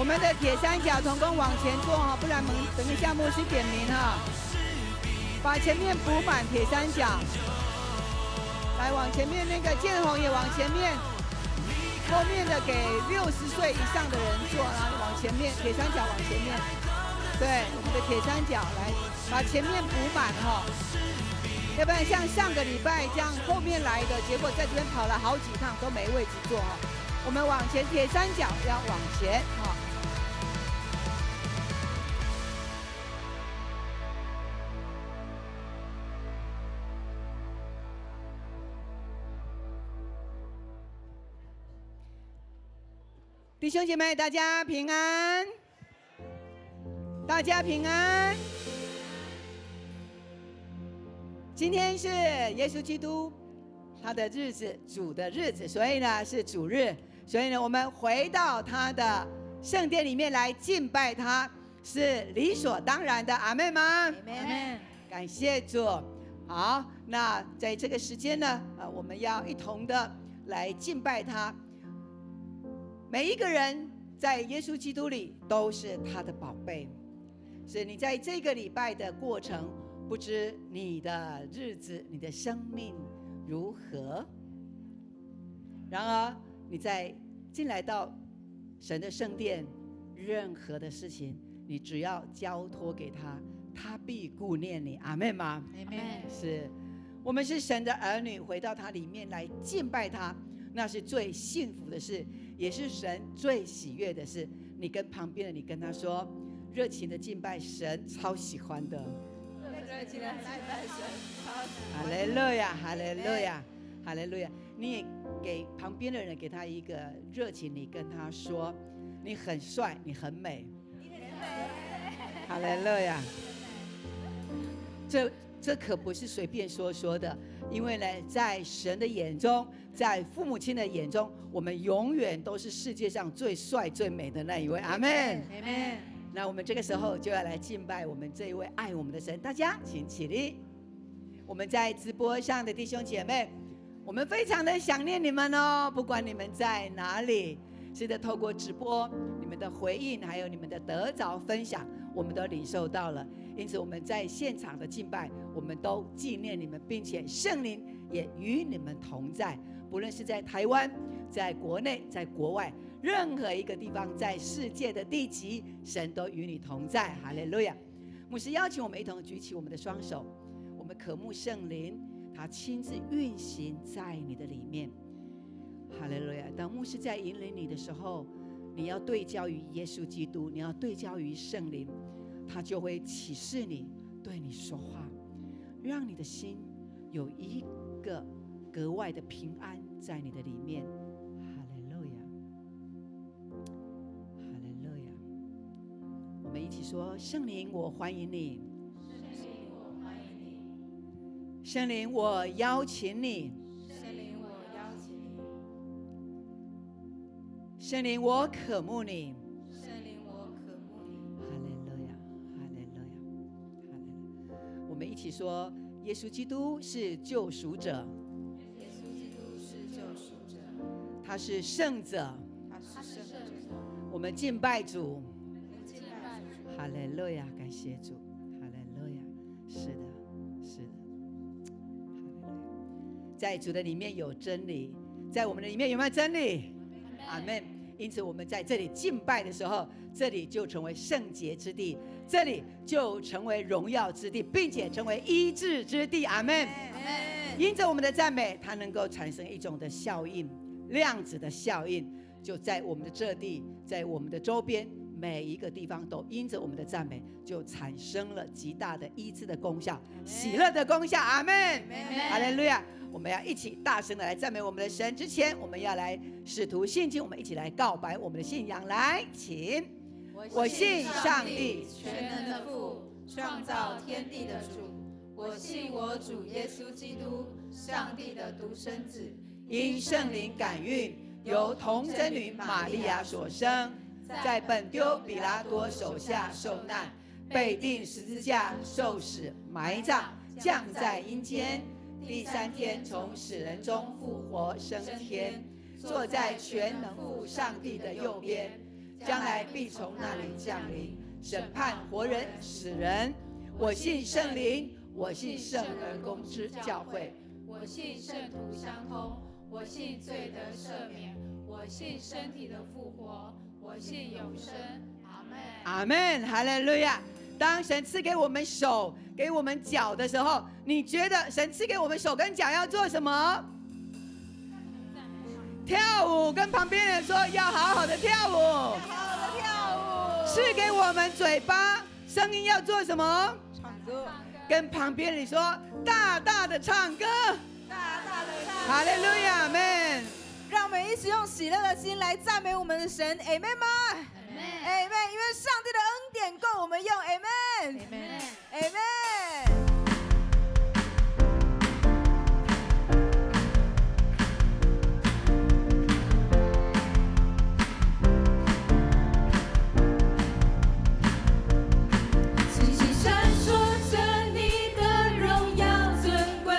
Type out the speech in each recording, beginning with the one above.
们的铁三角同工往前坐哈，不然等一下牧师点名哈，把前面补满铁三角。来，往前面那个建宏也往前面，后面的给60岁以上的人坐，然后往前面铁三角往前面。对，我们的铁三角来把前面补满哈，要不然像上个礼拜这样后面来的，结果在这边跑了好几趟都没位置坐哈。我们往前，铁三角要往前哈。弟兄姐妹，大家平安，大家平安。今天是耶稣基督他的日子，主的日子，所以呢是主日，所以呢我们回到他的圣殿里面来敬拜他，是理所当然的。阿们吗？阿们。感谢主。好，那在这个时间呢，我们要一同的来敬拜他。每一个人在耶稣基督里都是他的宝贝，所以你在这个礼拜的过程，不知你的日子、你的生命如何。然而你在进来到神的圣殿，任何的事情你只要交托给他，他必顾念你。阿们吗？阿们。是，我们是神的儿女，回到他里面来敬拜他，那是最幸福的事，也是神最喜悦的事。你跟旁边的你跟他说，热情的敬拜神超喜欢的。热情的敬拜神超喜欢。哈利路亚，哈利路亚，哈利路亚。你也给旁边的人给他一个热情，你跟他说，你很帅，你很美。哈利路亚。这可不是随便说的，因为呢，在神的眼中，在父母亲的眼中，我们永远都是世界上最帅最美的那一位。阿们，阿们。那我们这个时候就要来敬拜我们这一位爱我们的神。大家请起立。我们在直播上的弟兄姐妹，我们非常的想念你们哦，不管你们在哪里，是的，透过直播，你们的回应还有你们的得着分享，我们都领受到了。因此我们在现场的敬拜，我们都纪念你们，并且圣灵也与你们同在。不论是在台湾，在国内，在国外，任何一个地方，在世界的地极，神都与你同在。哈利路亚。牧师邀请我们一同举起我们的双手，我们渴慕圣灵，他亲自运行在你的里面。哈利路亚。当牧师在引领你的时候，你要对焦于耶稣基督，你要对焦于圣灵，他就会启示你，对你说话，让你的心有一个格外的平安在你的里面。哈利路亚，哈利路亚。我们一起说，圣灵我欢迎你，圣灵我欢迎你，圣灵我邀请你，圣灵我邀请你，圣灵我渴慕你，圣灵我渴慕你。哈利路亚，哈利路亚，哈利路亚。我们一起说，耶稣基督是救赎者，耶稣基督是救赎者，他是圣者，他是圣者。我们敬拜主，哈利路亚，感谢主，哈利路亚。是的，是的，哈利路亚。在主的里面有真理，在我们的里面有没有真理？阿们。因此我们在这里敬拜的时候，这里就成为圣洁之地，这里就成为荣耀之地，并且成为医治之地。阿们。因着我们的赞美，它能够产生一种的效应，量子的效应，就在我们的这地，在我们的周边每一个地方，都因着我们的赞美，就产生了极大的医治的功效，喜乐的功效。阿们。哈利路亚。我们要一起大声的来赞美我们的神。之前我们要来使徒信经，我们一起来告白我们的信仰。来，请。我信上帝全能的父，创造天地的主。我信我主耶稣基督，上帝的独生子，因圣灵感孕，由童贞女玛利亚所生，在本丢比拉多手下受难，被钉十字架，受死，埋葬，降在阴间。第3天从死人中复活升天，坐在全能父上帝的右边，将来必从那里降临，审判活人死人。我信圣灵，我信圣而公之教会，我信圣徒相通，我信罪得赦免，我信身体的复活，我信永生。阿们。阿们，哈利路亚。当神赐给我们手给我们脚的时候，你觉得神赐给我们手跟脚要做什么？跳舞。跟旁边人说要好好的跳舞，好好的跳舞。赐给我们嘴巴，声音要做什么？唱歌。跟旁边人说大大的唱歌，大大的唱歌。哈利路亚，阿们。让我们一起用喜乐的心来赞美我们的神，阿们吗？阿们，因为上帝的恩典够我们用，阿们，阿们。星星闪烁着你的荣耀尊贵，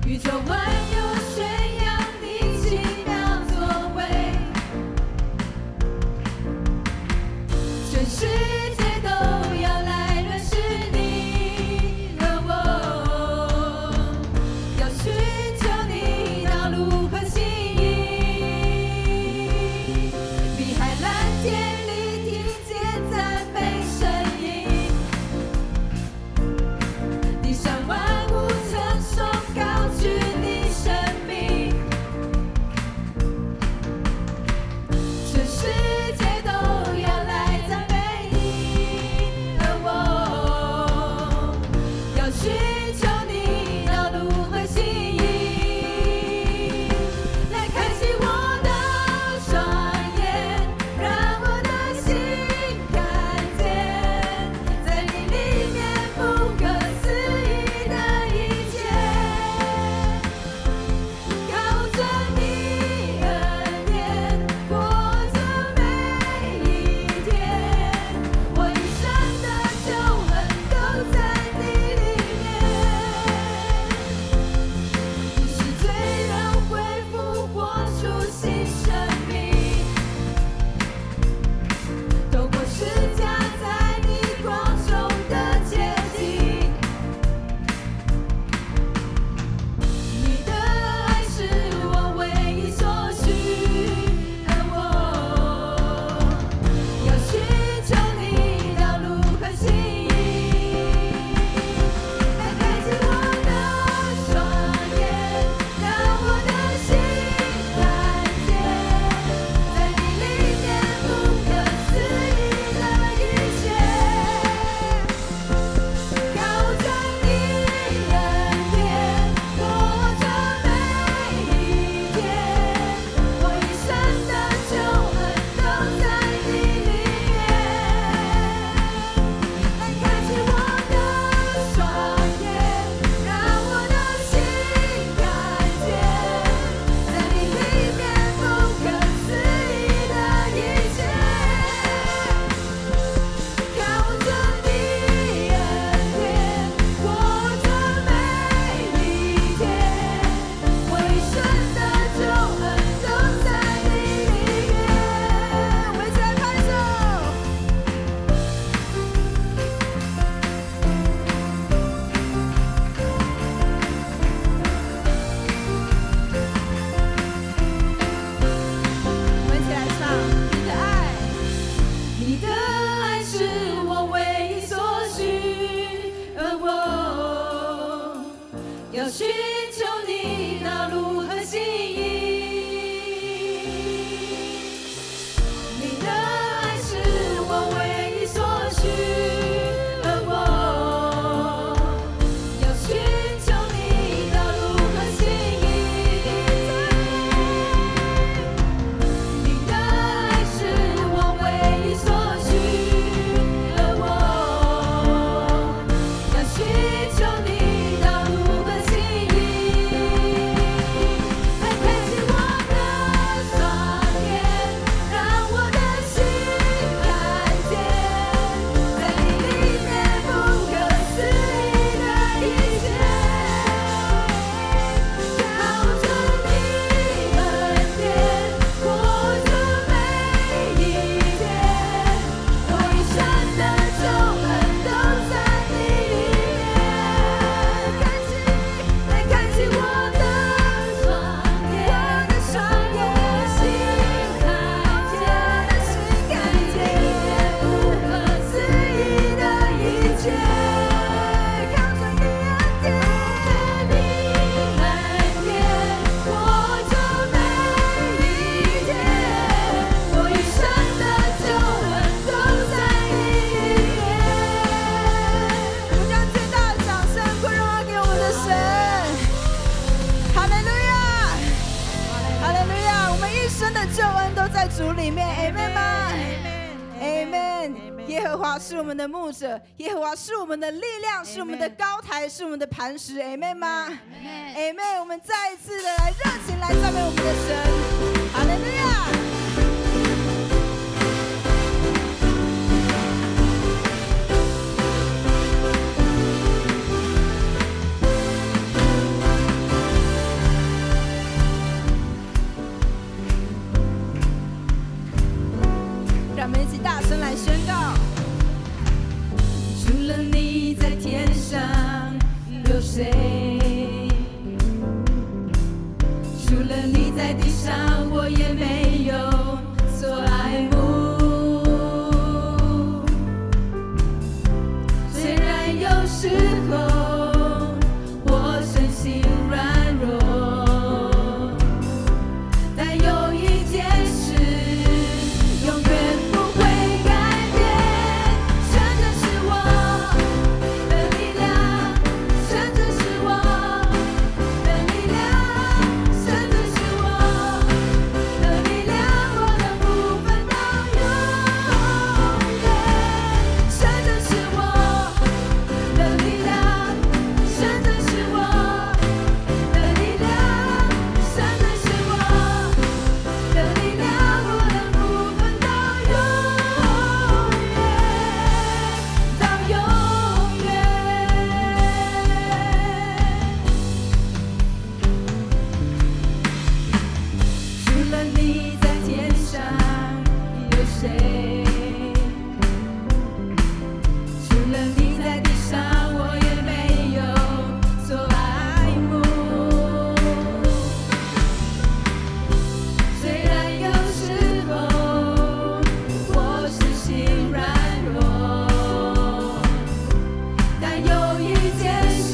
宇宙万有宣扬你奇妙作为，全世界都要来认识你和我，要寻求你道路和心意，比海蓝天里听见赞美声音，地上万物称颂高举你生命，全世界都要来赞美你和我，要寻求你道路和心意，来开启我的双眼，让我的心看见，在你里面不可思议的一切，靠着你恩典过着每一天，我一生的救恩都在你里面，你是罪人恢复活出新生命，透过十架在你光中的结晶，你的爱是我唯一所需，而我要寻求你道路和心意，来开启我的双眼，让我的心看见，在你里面不可思议的一切，靠着你恩典过着每一天，我一生的救恩都在你里面，来开启我的双眼，让我的心看见，在你里面不可思议的一切，靠着你恩典过着每一天，我一生的救恩都在你里面。我们一起来拍手。我们一起来唱你的爱。你的爱是我唯一所需，而我要寻求你道路和心意。你的爱是我唯一所需，而我要寻求你道路和心意。你的爱是我唯一所需，而我要寻求你道路和心意。Amen 吗 ？Amen。耶和华是我们的牧者，耶和华是我们的力量，是我们的高台，是我们的磐石。Amen 吗 ？Amen。我们再一次的来热情来赞美我们的神。哈利路亚。让我们一起大声来宣告：除了你在天上有谁？除了你在地上，我也没有所爱慕。虽然有时候我身心软弱，但有一件事永远不会改变，神就是我的力量，神就是我的力量，神就是我的力量，我的部分到永远，神就是我的力量，神就是我的力量，神就是我的力量，我的部分到永远，到永远。除了你在天上有谁？除了你在地上，我也没有所爱慕。虽然有时候我身心软弱，但有一件事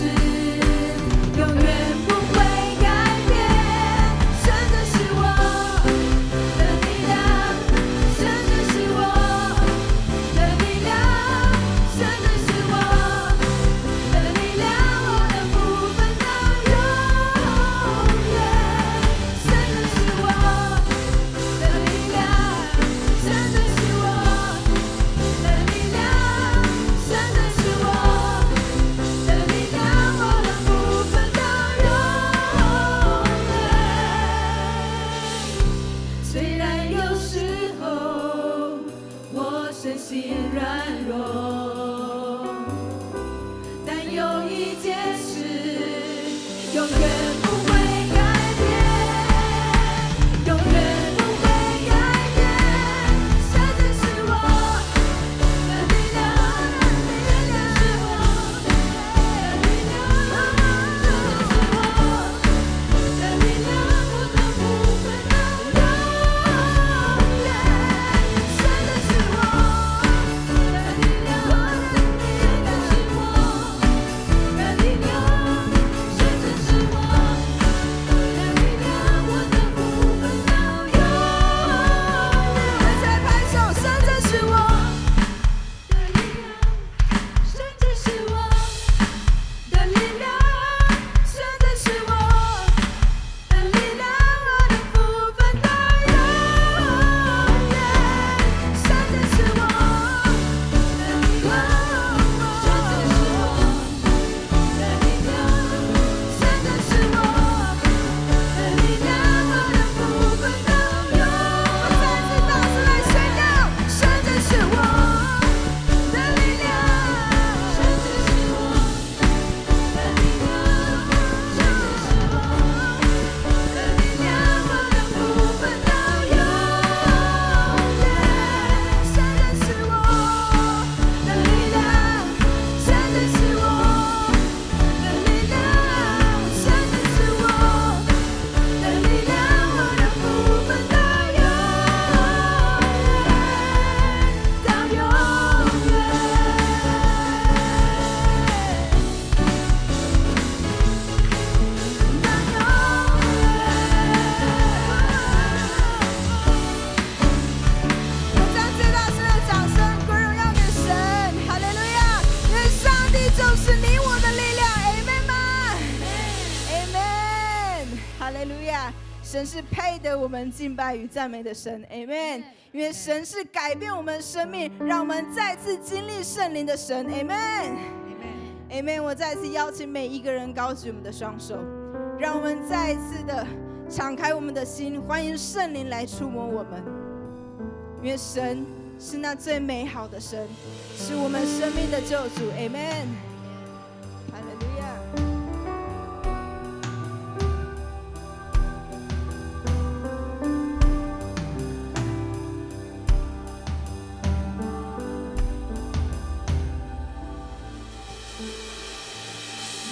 永远不会改变，神就是我的力量，神就是我的力量，神就是我的力量，我的部分到永远，神就是我的力量，神就是我的力量，神就是我的力量，我的部分到永远。虽然有时候我身心软弱，但有一件事永远不会改变，永远不会改变，神就是我的力量，力量是我的力量，神就是我的力量，我的部分到永远，神就是我的力量，神就是我的力量，神就是我的力量，我的部分到永远。再拍手，神就是我的力量，神就是我的力量，神就是我的力量，我的部分到永远。神就是我的力量，神就是我的力量，神就是我的力量，我的部分到永远。再次大声来宣告，神就是我的力量，神就是我的力量，神就是我的力量，我的部分到永远。神就是我的力量，神就是我的力量，神就是我的力量，我的部分到永远，到永远。我将最大声的掌声归荣耀给神，哈利路亚！因为上帝就是你我的力量，Amen 吗？Amen，哈利路亚！神神是配得我们敬拜与赞美的神 ，Amen。因为神是改变我们生命，让我们再次经历圣灵的神 ，Amen。Amen。我再次邀请每一个人高举我们的双手，让我们再一次的敞开我们的心，欢迎圣灵来触摸我们。因为神是那最美好的神，是我们生命的救主 ，Amen。哈利路亚。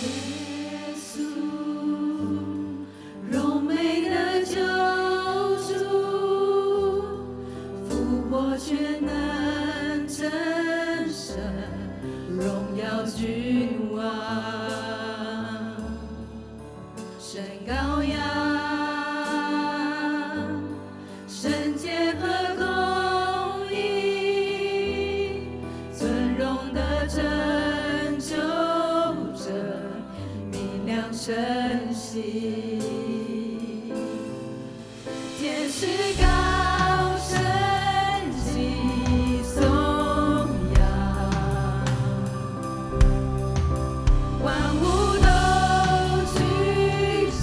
耶稣，荣美的救主，复活全能真神，荣耀君王，神羔羊，圣洁和公义，尊荣的拯救者，明亮晨曦，天使高声击颂扬，万物都举行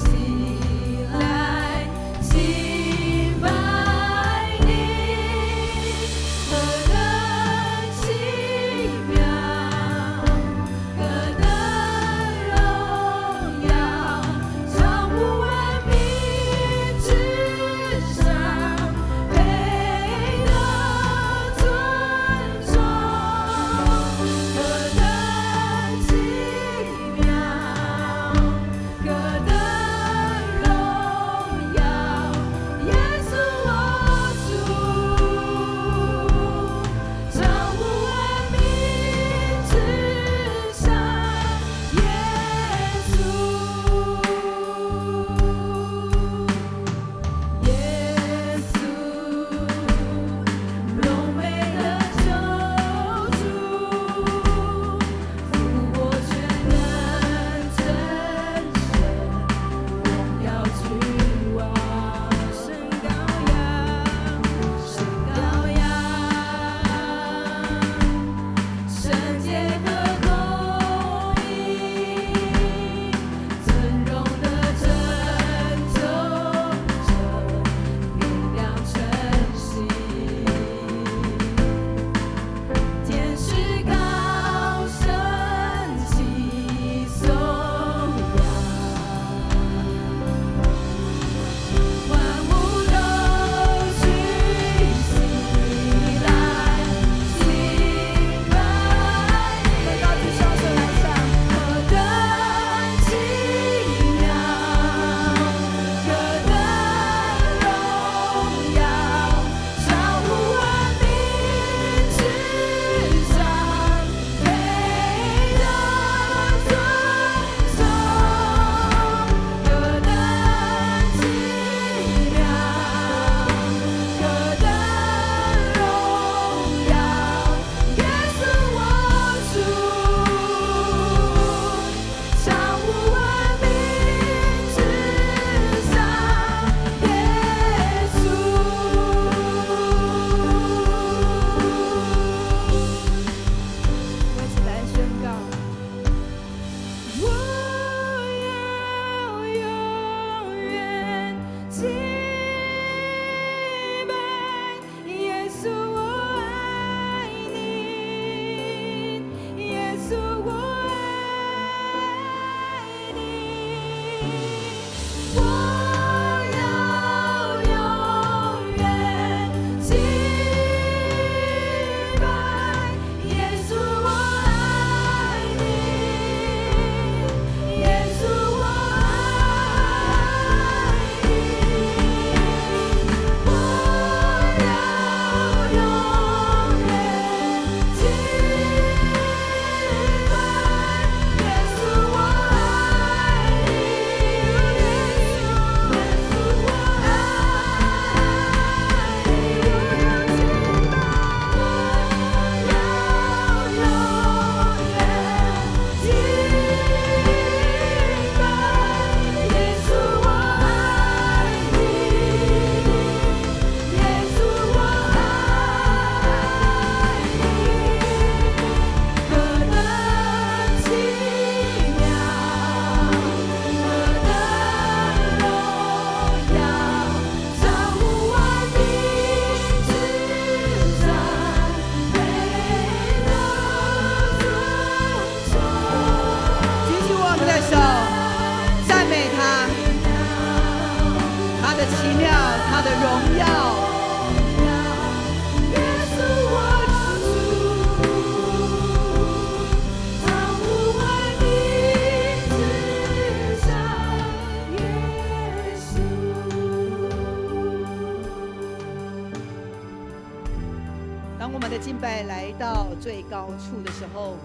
当我们的敬拜来到最高处的时候，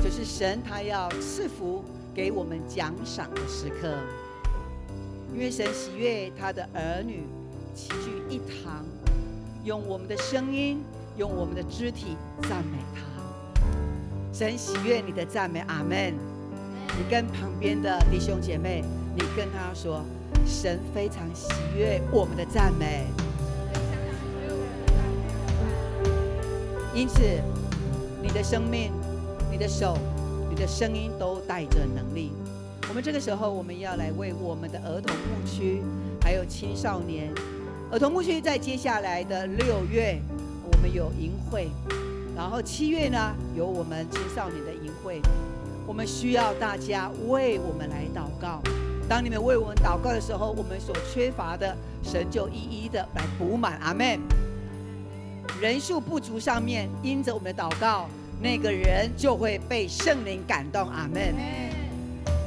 就是神他要赐福给我们奖赏的时刻。因为神喜悦他的儿女齐聚一堂，用我们的声音，用我们的肢体赞美他。神喜悦你的赞美，阿们。你跟旁边的弟兄姐妹，你跟他说，神非常喜悦我们的赞美。因此，你的生命、你的手、你的声音都带着能力。我们这个时候，我们要来为我们的儿童牧区，还有青少年。儿童牧区在接下来的6月，我们有营会，然后7月呢，有我们青少年的营会。我们需要大家为我们来祷告。当你们为我们祷告的时候，我们所缺乏的，神就一一的来补满。阿们。人数不足上面，因着我们的祷告，那个人就会被圣灵感动。阿们。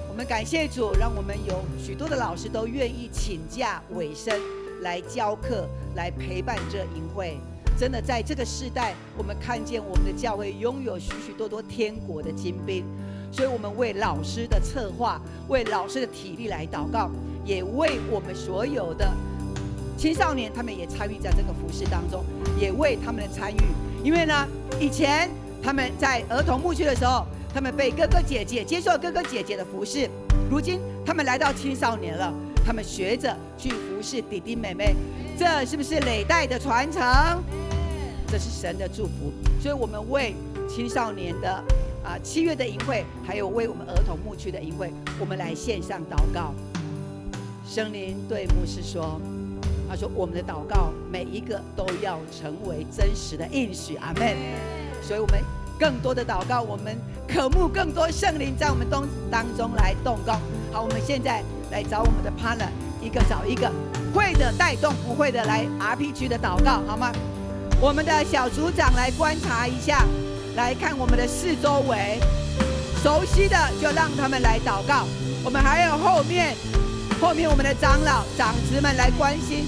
我们感谢主，让我们有许多的老师都愿意请假委身来教课，来陪伴这营会。真的在这个世代，我们看见我们的教会拥有许许多多天国的精兵，所以我们为老师的策划，为老师的体力来祷告，也为我们所有的青少年，他们也参与在这个服事当中，也为他们的参与。因为呢，以前他们在儿童牧区的时候，他们被哥哥姐姐接受哥哥姐姐的服事，如今他们来到青少年了，他们学着去服事弟弟妹妹，这是不是累代的传承？这是神的祝福。所以我们为青少年的7月的营会，还有为我们儿童牧区的营会，我们来线上祷告。圣灵对牧师说，他说我们的祷告每一个都要成为真实的应许。阿们。所以我们更多的祷告，我们渴慕更多圣灵在我们当中来动工。好，我们现在来找我们的 partner， 一个找一个，会的带动，不会的来 RPG 的祷告，好吗？我们的小组长来观察一下，来看我们的四周围，熟悉的就让他们来祷告。我们还有后面我们的长老长子们来关心，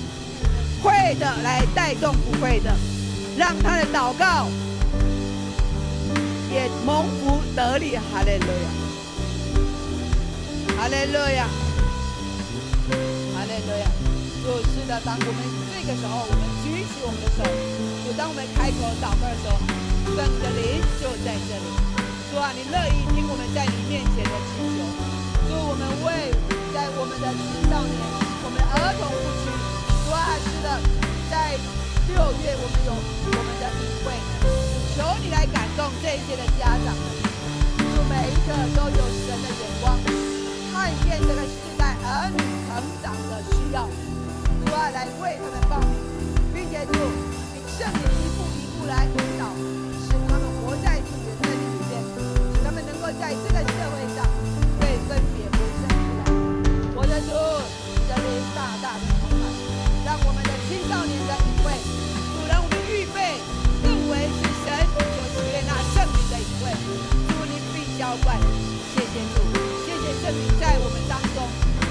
会的来带动不会的，让他的祷告也蒙福得力。哈利路亚，哈利路亚，哈利路亚。是的，当我们这个时候，我们举起我们的手，当我们开口祷告的时候，神的灵就在这里。主啊，你乐意听我们在你面前的祈求。主，我们为在我们的青少年、我们的儿童牧区，主啊，是的，在6月我们有我们的营会，求你来感动这一些的家长们，主每一个都有神的眼光，看见这个世代儿女成长的需要，主啊，来为他们报名，并且主。圣灵一步一步来引导，使他们活在主的真理里面，使他们能够在这个社会上被分别为圣出来。我的主，你的灵大大的充满，让我们的青少年的营会，主让我们预备更为是神所喜悦那圣灵的营会。主，你必浇灌。谢谢主，谢谢圣灵在我们当中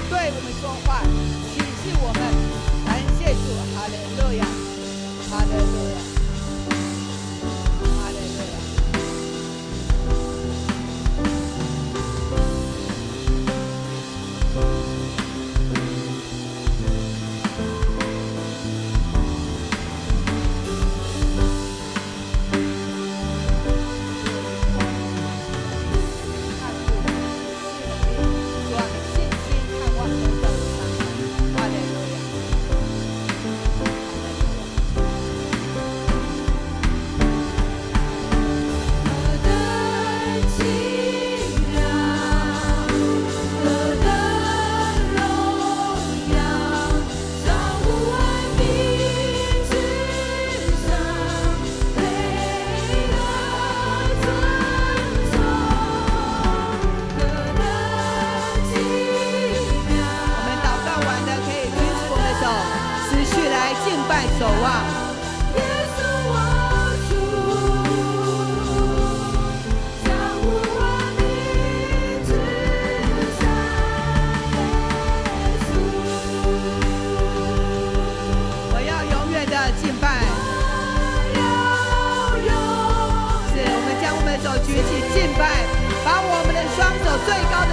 对我们说话，启示我们。感谢主，哈利路亚。哈利路亚。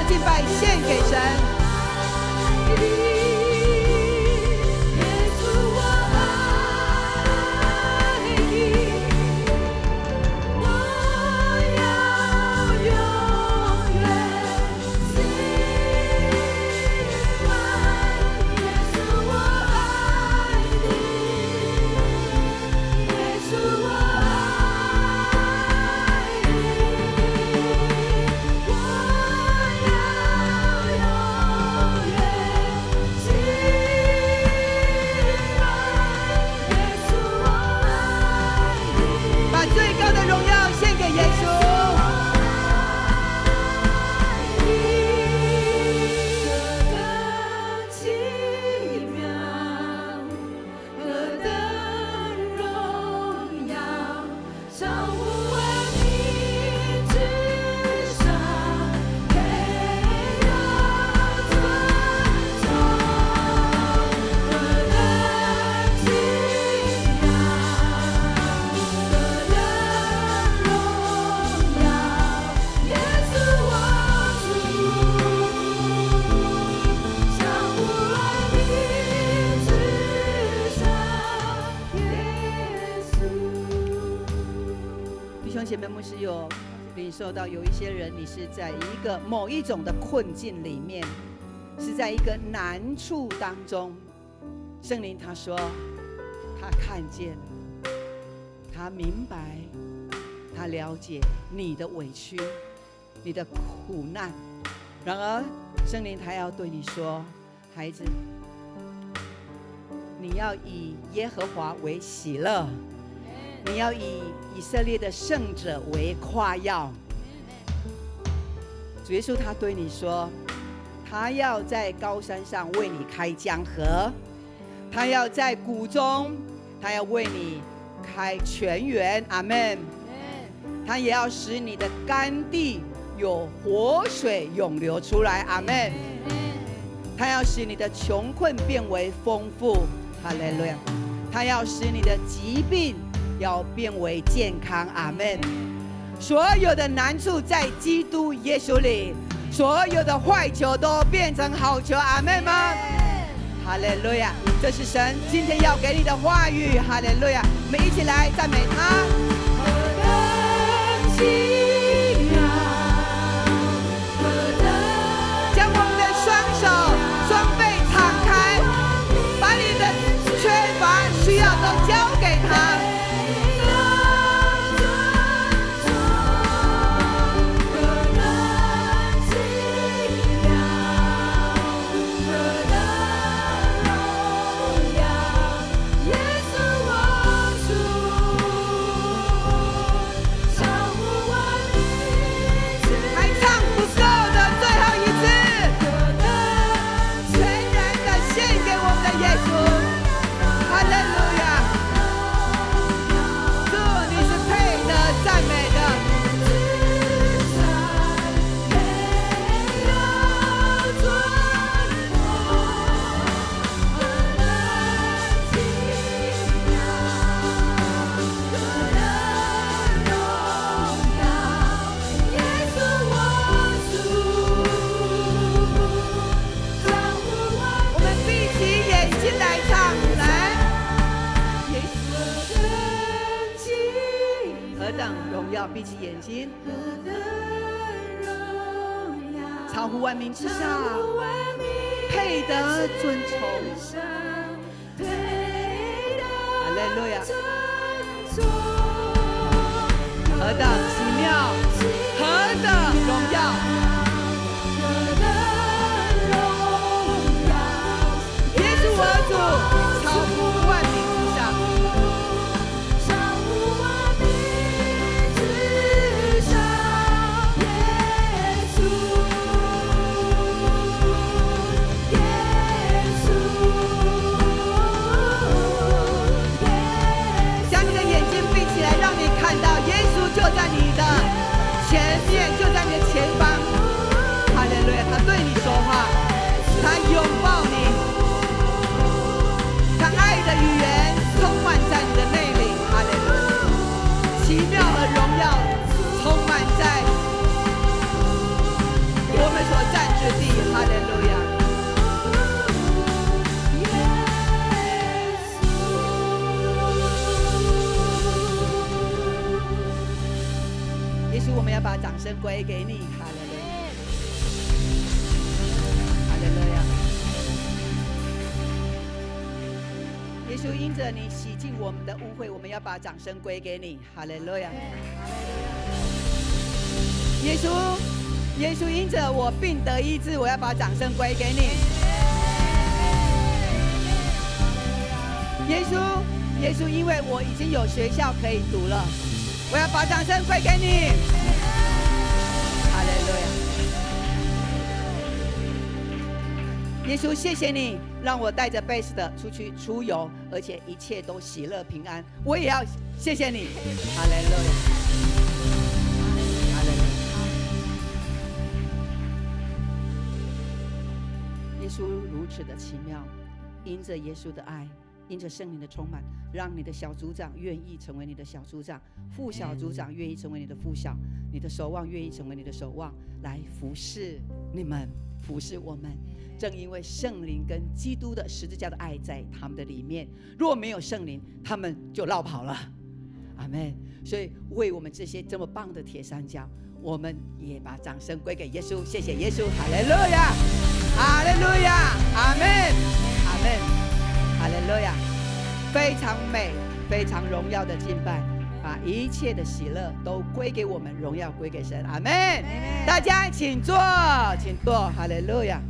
敬拜献给神。耶稣，我爱你，我要永远喜欢。耶稣，我爱你，耶稣，我爱你，我要永远喜欢。耶稣，我爱你。把最高的荣耀献给耶稣。何等奇妙，何等荣耀，超乎万民之上，配得尊崇。何等奇妙，何等荣耀，耶稣我主，超乎万民之上，耶稣。弟兄姐妹，牧师有领受到有一些人，你是在一个某一种的困境里面，是在一个难处当中。圣灵他说，他看见了，他明白，他了解你的委屈，你的苦难。然而，圣灵他要对你说，孩子，你要以耶和华为喜乐。你要以以色列的圣者为夸耀。主耶稣他对你说，他要在高山上为你开江河，他要在谷中，他要为你开泉源。阿们。他也要使你的干地有活水涌流出来。阿们。他要使你的穷困变为丰富。哈利路亚。他要使你的疾病要变为健康。阿们。所有的难处在基督耶稣里，所有的坏球都变成好球。阿们吗？哈利路亚。这是神今天要给你的话语。哈利路亚。我们一起来赞美他。何等奇妙，何等将我们的双手双臂敞开，把你的缺乏需要都交给他。闭起眼睛，超乎万民之上，配得尊崇。哈利路亚！何等奇妙，何等荣耀！耶稣我主，超乎万民之上。就在你的要把掌声归给你。哈利路亚，哈利路亚。耶稣，因着你洗净我们的污秽，我们要把掌声归给你。哈利路亚。耶稣，耶稣，因着我病得医治，我要把掌声归给你。耶稣，耶稣，因为我已经有学校可以读了，我要把掌声归给你。哈利路亚。耶稣，谢谢你让我带着贝斯的出去出游，而且一切都喜乐平安。我也要谢谢你。哈利路亚，哈利路亚。耶稣如此的奇妙，因着耶稣的爱，因着圣灵的充满，让你的小组长愿意成为你的小组长，副小组长愿意成为你的副小，你的守望愿意成为你的守望，来服侍你们，服侍我们。正因为圣灵跟基督的十字架的爱在他们的里面，如果没有圣灵，他们就落跑了。阿们。所以为我们这些这么棒的铁三角，我们也把掌声归给耶稣。谢谢耶稣，哈利路亚，哈利路亚，阿们，阿们，哈利路亚。非常美，非常荣耀的敬拜，把一切的喜乐都归给我们，荣耀归给神。阿们。大家请坐，请坐，哈利路亚。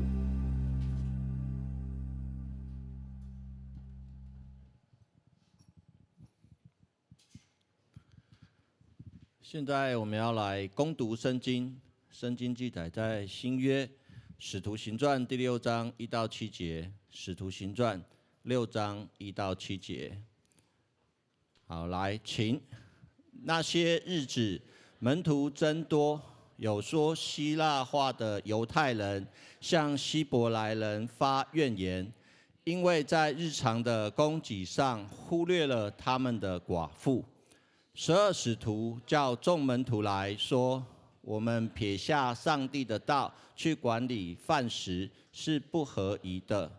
现在我们要来攻读圣经，圣经记载在新约使徒行传第6章1到7节，使徒行传6章1到7节。好，来，请。那些日子，门徒增多，有说希腊话的犹太人向希伯来人发怨言，因为在日常的供给上忽略了他们的寡妇。12使徒叫众门徒来说：“我们撇下上帝的道去管理饭食是不合宜的。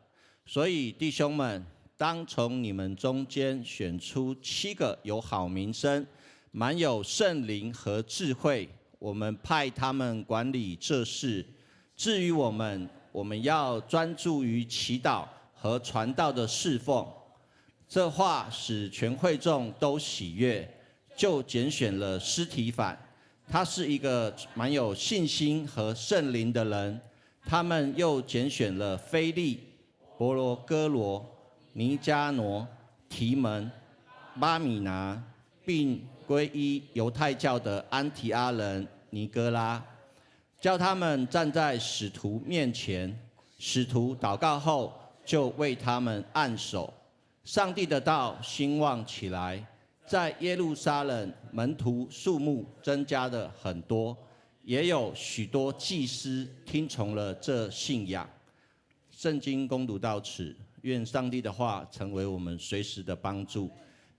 所以弟兄们，当从你们中间选出7个有好名声、满有圣灵和智慧，我们派他们管理这事。至于我们要专注于祈祷和传道的侍奉。”这话使全会众都喜悦，就拣选了司提反，他是一个蛮有信心和圣灵的人。他们又拣选了腓利、伯罗哥罗、尼加挪、提门、巴米拿，并皈依犹太教的安提阿人尼哥拉，叫他们站在使徒面前。使徒祷告后，就为他们按手。上帝的道兴旺起来，在耶路撒冷门徒数目增加的很多，也有许多祭司听从了这信仰。圣经攻读到此，愿上帝的话成为我们随时的帮助。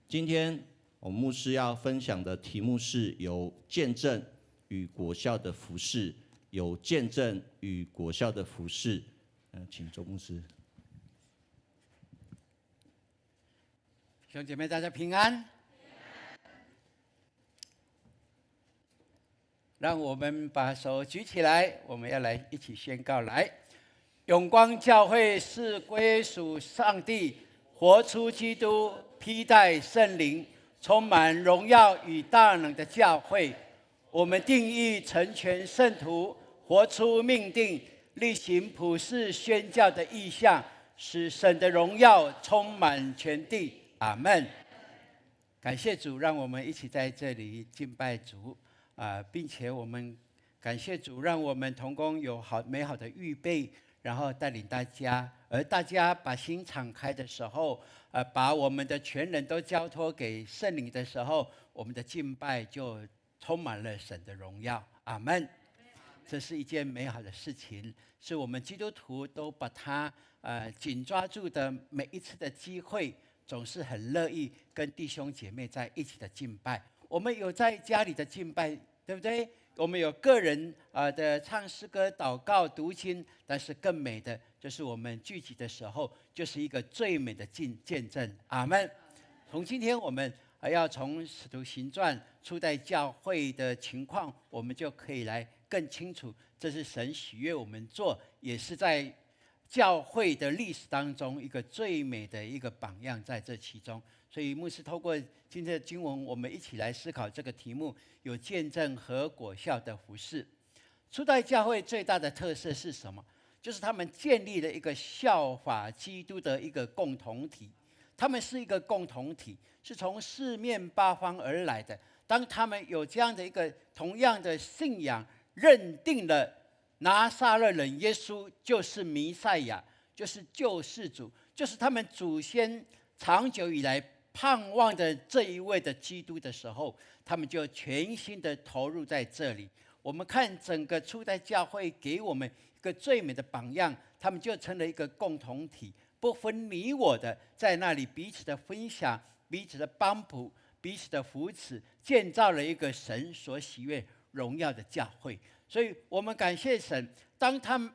今天我们牧师要分享的题目是有见证与果效的服事，有见证与果效的服事。请周牧师。弟兄姐妹，大家平安。让我们把手举起来，我们要来一起宣告：来，永光教会是归属上帝，活出基督，披戴圣灵，充满荣耀与大能的教会。我们定义成全圣徒，活出命定，力行普世宣教的意向，使神的荣耀充满全地。阿们。感谢主，让我们一起在这里敬拜主。并且我们感谢主，让我们同工有美好的预备，然后带领大家，而大家把心敞开的时候，把我们的全人都交托给圣灵的时候，我们的敬拜就充满了神的荣耀。阿们。这是一件美好的事情，是我们基督徒都把它紧抓住的每一次的机会，总是很乐意跟弟兄姐妹在一起的敬拜。我们有在家里的敬拜，对不对？我们有个人的唱诗歌、祷告、读经，但是更美的就是我们聚集的时候，就是一个最美的见证。阿们。从今天我们要从使徒行传初代教会的情况，我们就可以来更清楚，这是神喜悦我们做，也是在教会的历史当中一个最美的一个榜样，在这其中。所以牧师透过今天的经文，我们一起来思考这个题目：有见证和果效的服事。初代教会最大的特色是什么？就是他们建立了一个效法基督的一个共同体。他们是一个共同体，是从四面八方而来的。当他们有这样的一个同样的信仰，认定了拿撒勒人耶稣就是弥赛亚，就是救世主，就是他们祖先长久以来盼望的这一位的基督的时候，他们就全心的投入在这里。我们看整个初代教会给我们一个最美的榜样，他们就成了一个共同体，不分你我的，在那里彼此的分享，彼此的帮扶，彼此的扶持，建造了一个神所喜悦荣耀的教会。所以我们感谢神，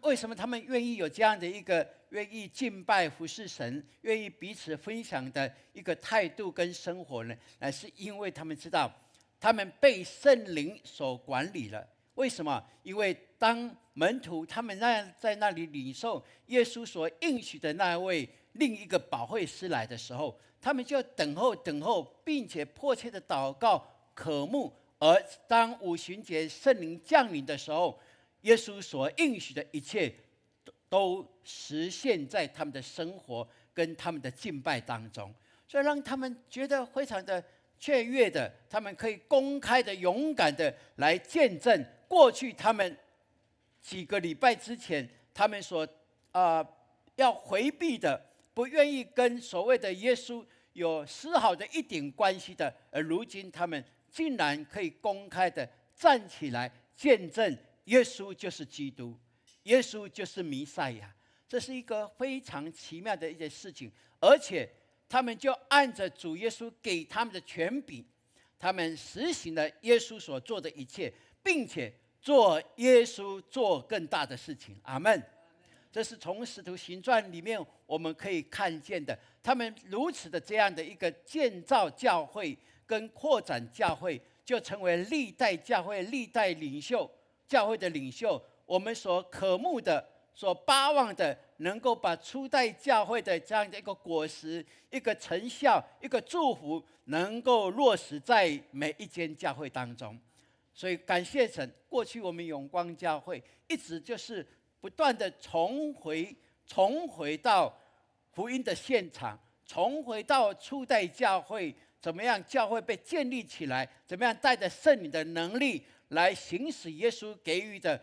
为什么他们愿意有这样的一个愿意敬拜服侍神，愿意彼此分享的一个态度跟生活呢？乃是因为他们知道，他们被圣灵所管理了。为什么？因为当门徒他们在那里领受耶稣所应许的那位另一个保惠师来的时候，他们就等候，并且迫切的祷告渴慕。而当五旬节圣灵降临的时候，耶稣所应许的一切都实现在他们的生活跟他们的敬拜当中，所以让他们觉得非常的雀跃的，他们可以公开的、勇敢的来见证过去他们几个礼拜之前他们所要回避的，不愿意跟所谓的耶稣有丝毫的一点关系的，而如今他们竟然可以公开的站起来见证耶稣就是基督，耶稣就是弥赛亚。这是一个非常奇妙的一件事情，而且他们就按着主耶稣给他们的权柄，他们实行了耶稣所做的一切，并且做耶稣做更大的事情。阿们。这是从使徒行传里面我们可以看见的，他们如此的这样的一个建造教会跟扩展教会，就成为历代教会、历代领袖、教会的领袖，我们所渴慕的、所巴望的，能够把初代教会的这样的一个果实、一个成效、一个祝福，能够落实在每一间教会当中。所以感谢神，过去我们永光教会一直就是不断的重回到福音的现场，重回到初代教会，怎么样教会被建立起来，怎么样带着圣灵的能力来行使耶稣给予的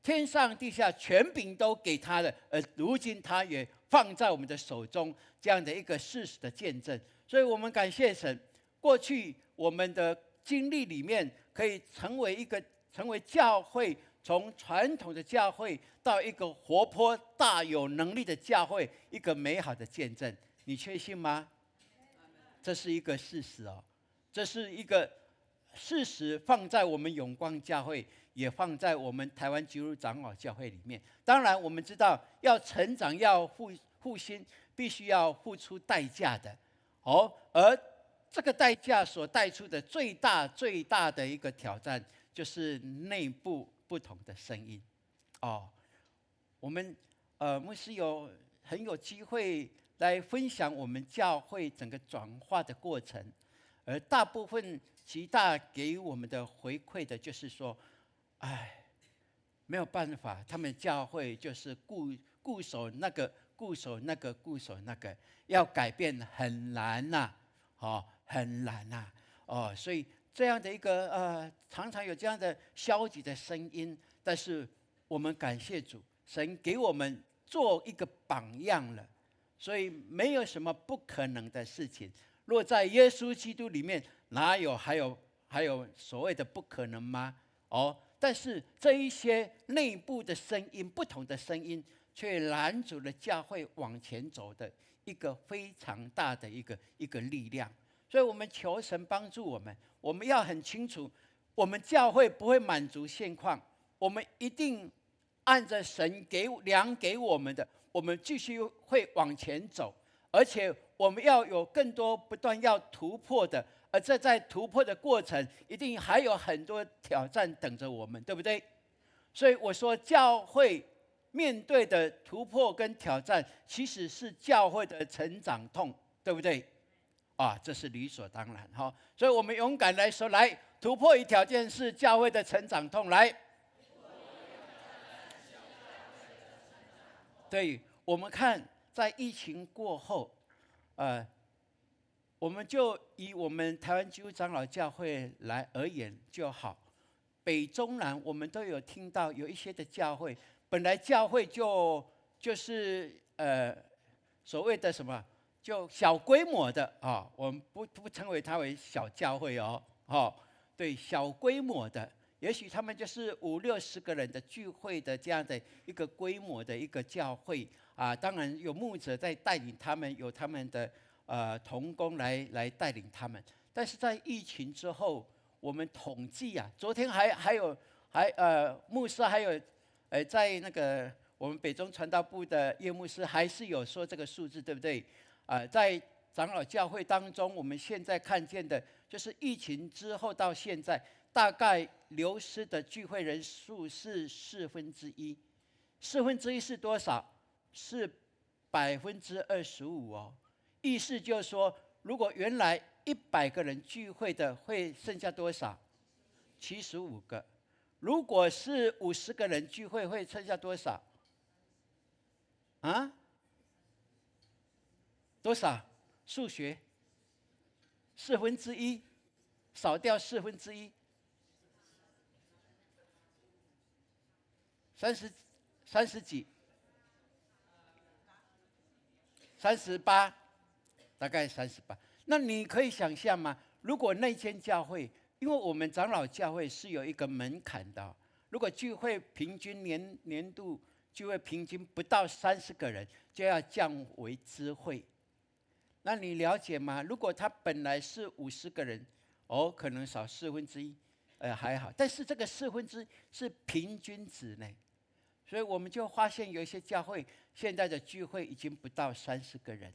天上地下权柄都给他的，而如今他也放在我们的手中，这样的一个事实的见证。所以我们感谢神，过去我们的经历里面可以成为教会，从传统的教会到一个活泼大有能力的教会，一个美好的见证。你确信吗？这是一个事实哦，这是一个事实，放在我们永光教会，也放在我们台湾基督长老教会里面。当然我们知道，要成长要复兴，必须要付出代价的而这个代价所带出的最大的一个挑战，就是内部不同的声音。我们牧师很有机会来分享我们教会整个转化的过程，而大部分极大给我们的回馈的就是说，没有办法，他们教会就是固守那个，要改变很难呐，很难呐，所以这样的一个常常有这样的消极的声音，但是我们感谢主，神给我们做一个榜样了，所以没有什么不可能的事情。若在耶稣基督里面，哪有还有所谓的不可能吗？但是这一些内部的声音、不同的声音，却拦阻了教会往前走的一个非常大的一个力量。所以我们求神帮助我们，我们要很清楚，我们教会不会满足现况，我们一定按着神量给我们的，我们继续会往前走。而且我们要有更多不断要突破的，而这在突破的过程，一定还有很多挑战等着我们，对不对？所以我说，教会面对的突破跟挑战，其实是教会的成长痛，对不对？啊，这是理所当然哈。所以我们勇敢来说，来突破与挑战是教会的成长痛，来。对，我们看在疫情过后，我们就以我们台湾基督长老教会来而言就好。北中南我们都有听到有一些的教会，本来教会就是所谓的什么，就小规模的啊，我们不称为它为小教会哦，对，小规模的。也许他们就是50-60个人的聚会的这样的一个规模的一个教会啊，当然有牧者在带领他们，有他们的同工来带领他们。但是在疫情之后，我们统计啊，昨天还有牧师还有在那个我们北中传道部的叶牧师还是有说这个数字，对不对？在长老教会当中，我们现在看见的就是疫情之后到现在，大概流失的聚会人数是1/4。1/4是多少？是25%哦。意思就是说，如果原来100个人聚会的，会剩下多少？75个。如果是50个人聚会，会剩下多少？啊？多少？数学1/4，少掉1/4，30几，38，大概38。那你可以想象吗？如果那间教会，因为我们长老教会是有一个门槛的，如果聚会平均年度聚会平均不到30个人，就要降为支会。那你了解吗？如果他本来是50个人，可能少1/4，还好。但是这个1/4是平均值呢，所以我们就发现有一些教会现在的聚会已经不到30个人，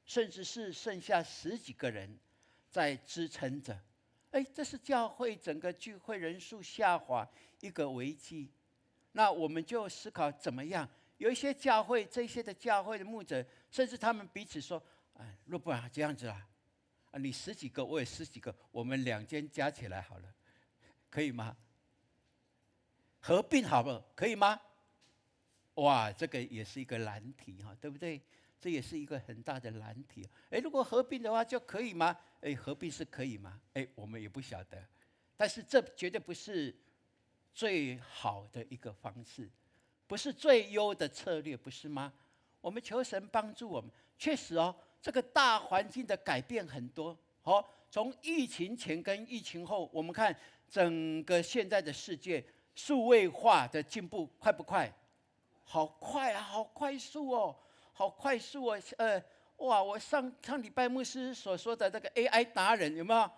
甚至是剩下10几个人在支撑着。这是教会整个聚会人数下滑一个危机。那我们就思考怎么样？有一些教会，这些的教会的牧者，甚至他们彼此说。若不然这样子啊，你10几个，我也10几个，我们2间加起来好了，可以吗？合并好不好？可以吗？哇，这个也是一个难题哈，对不对？这也是一个很大的难题。如果合并的话就可以吗？合并是可以吗？我们也不晓得。但是这绝对不是最好的一个方式，不是最优的策略，不是吗？我们求神帮助我们。确实这个大环境的改变很多。从疫情前跟疫情后，我们看整个现在的世界数位化的进步快不快？好快啊，好快速哦，好快速哦。哇，我上礼拜牧师所说的这个 AI 达人有没有？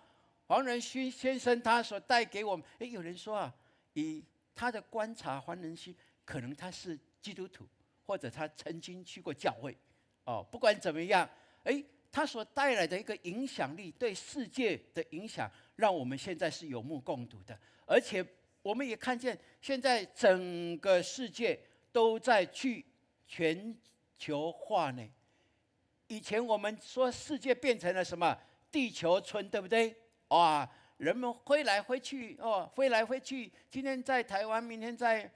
黄仁勋先生他所带给我们，有人说啊，以他的观察，黄仁勋可能他是基督徒，或者他曾经去过教会。不管怎么样，他所带来的一个影响力，对世界的影响，让我们现在是有目共睹的。而且我们也看见，现在整个世界都在去全球化呢。以前我们说世界变成了什么地球村，对不对？哇，人们飞来飞去，飞来飞去，今天在台湾，明天在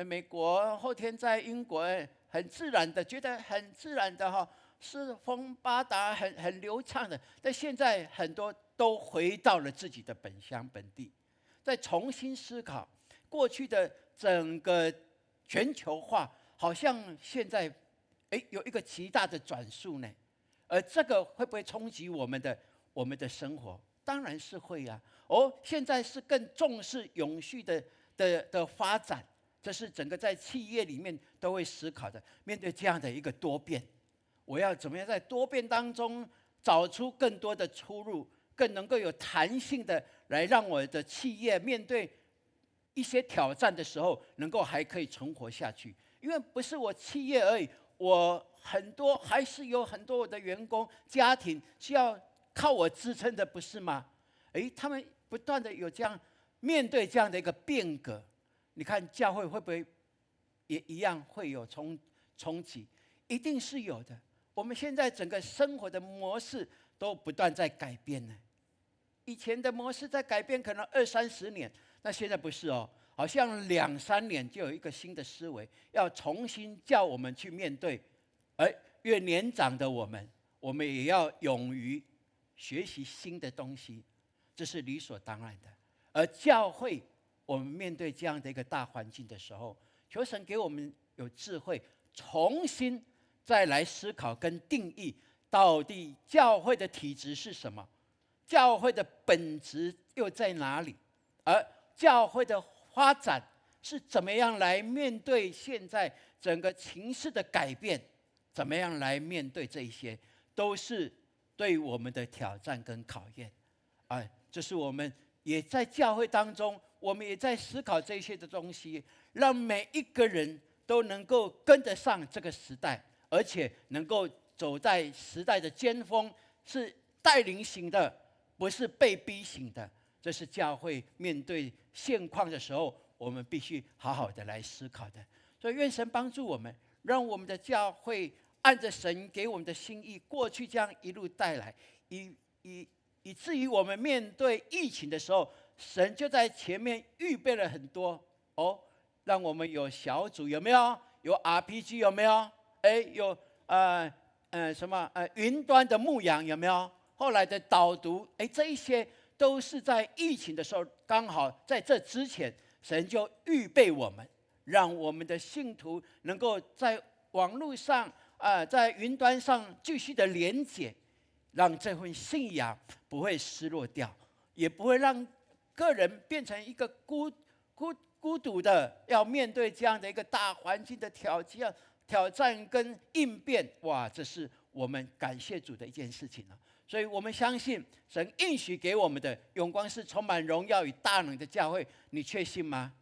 美国，后天在英国。很自然的，觉得很自然的四风八达，很流畅的。但现在很多都回到了自己的本乡本地，再重新思考过去的整个全球化，好像现在有一个极大的转速呢。而这个会不会冲击我们的生活？当然是会啊。现在是更重视永续的发展。这是整个在企业里面都会思考的。面对这样的一个多变，我要怎么样在多变当中找出更多的出路，更能够有弹性的来让我的企业面对一些挑战的时候，能够还可以存活下去。因为不是我企业而已，我还是有很多我的员工家庭需要靠我支撑的，不是吗？他们不断的有这样面对这样的一个变革，你看教会会不会也一样会有冲击？一定是有的。我们现在整个生活的模式都不断在改变呢。以前的模式在改变，可能20-30年，那现在不是哦，好像2-3年就有一个新的思维，要重新叫我们去面对。而越年长的我们也要勇于学习新的东西，这是理所当然的。而教会，我们面对这样的一个大环境的时候，求神给我们有智慧，重新再来思考跟定义，到底教会的体质是什么，教会的本质又在哪里，而教会的发展是怎么样来面对现在整个情势的改变，怎么样来面对这一些，都是对我们的挑战跟考验。这是我们也在教会当中，我们也在思考这些的东西，让每一个人都能够跟得上这个时代，而且能够走在时代的尖峰，是带领型的，不是被逼型的。这是教会面对现况的时候，我们必须好好的来思考的。所以愿神帮助我们，让我们的教会按着神给我们的心意，过去这样一路带来，以至于我们面对疫情的时候，神就在前面预备了很多让我们有小组，有没有？有 RPG 有没有？有云端的牧养有没有？后来的导读，这一些都是在疫情的时候，刚好在这之前，神就预备我们，让我们的信徒能够在网络上在云端上继续的连结，让这份信仰不会失落掉，也不会让个人变成一个孤独的，要面对这样的一个大环境的挑战跟应变。哇，这是我们感谢主的一件事情了。所以我们相信神应许给我们的永光是充满荣耀与大能的教会，你确信吗？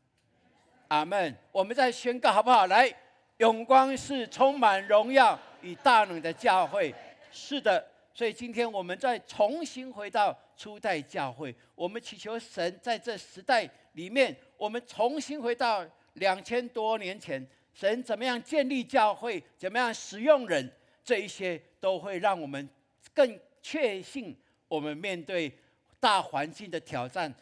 阿们。我们再宣告好不好？来，永光是充满荣耀与大能的教会。是的，所以今天我们再重新回到初代教会，我们祈求神在这时代里面，我们重新回到2000多年前，神怎么样建立教会，怎么样使用人，这一些都会让我们更确信，我们面对大环境的挑战，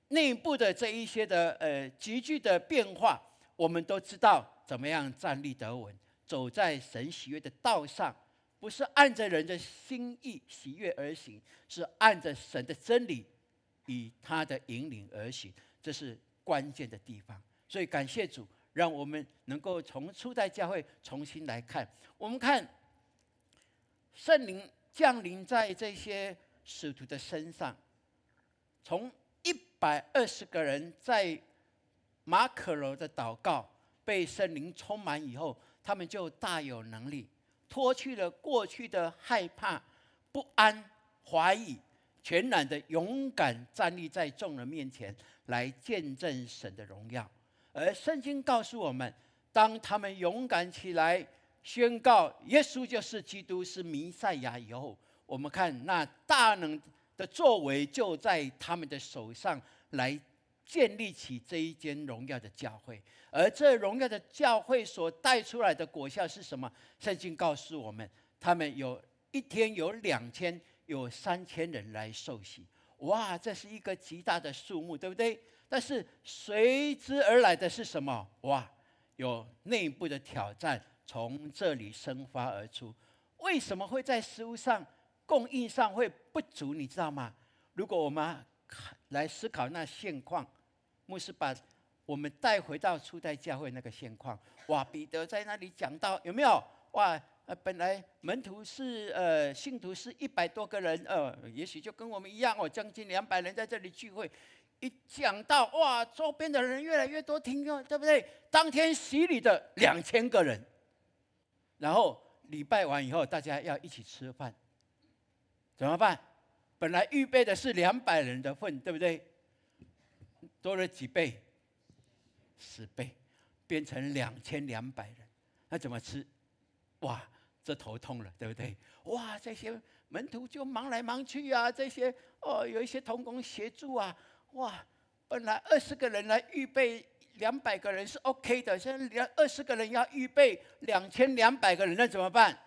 内部的这一些的急剧的变化，我们都知道怎么样站立得稳，走在神喜悦的道上，不是按着人的心意喜悦而行，是按着神的真理以他的引领而行，这是关键的地方。所以感谢主，让我们能够从初代教会重新来看。我们看圣灵降临在这些使徒的身上，从120个人在马可楼的祷告被圣灵充满以后，他们就大有能力脱去了过去的害怕、不安、怀疑，全然的勇敢站立在众人面前，来见证神的荣耀。而圣经告诉我们，当他们勇敢起来宣告耶稣就是基督，是弥赛亚以后，我们看那大能的作为就在他们的手上，来建立起这一间荣耀的教会。而这荣耀的教会所带出来的果效是什么？圣经告诉我们，他们一天有2000，有3000人来受洗。哇，这是一个极大的数目，对不对？但是随之而来的是什么？哇，有内部的挑战从这里生发而出。为什么会在食物上供应上会不足？你知道吗？如果我们来思考那现况，牧师把我们带回到初代教会那个现况。哇，彼得在那里讲到，有没有？哇，本来门徒是信徒是100多个人，也许就跟我们一样将近200人在这里聚会。一讲到哇，周边的人越来越多听用，对不对？当天洗礼的2000个人，然后礼拜完以后，大家要一起吃饭，怎么办？本来预备的是200人的份，对不对？多了几倍？10倍，变成2200人。那怎么吃？哇，这头痛了，对不对？哇，这些门徒就忙来忙去啊，这些有一些同工协助啊，哇，本来20个人来预备200个人是 OK 的，现在20个人要预备2200个人，那怎么办？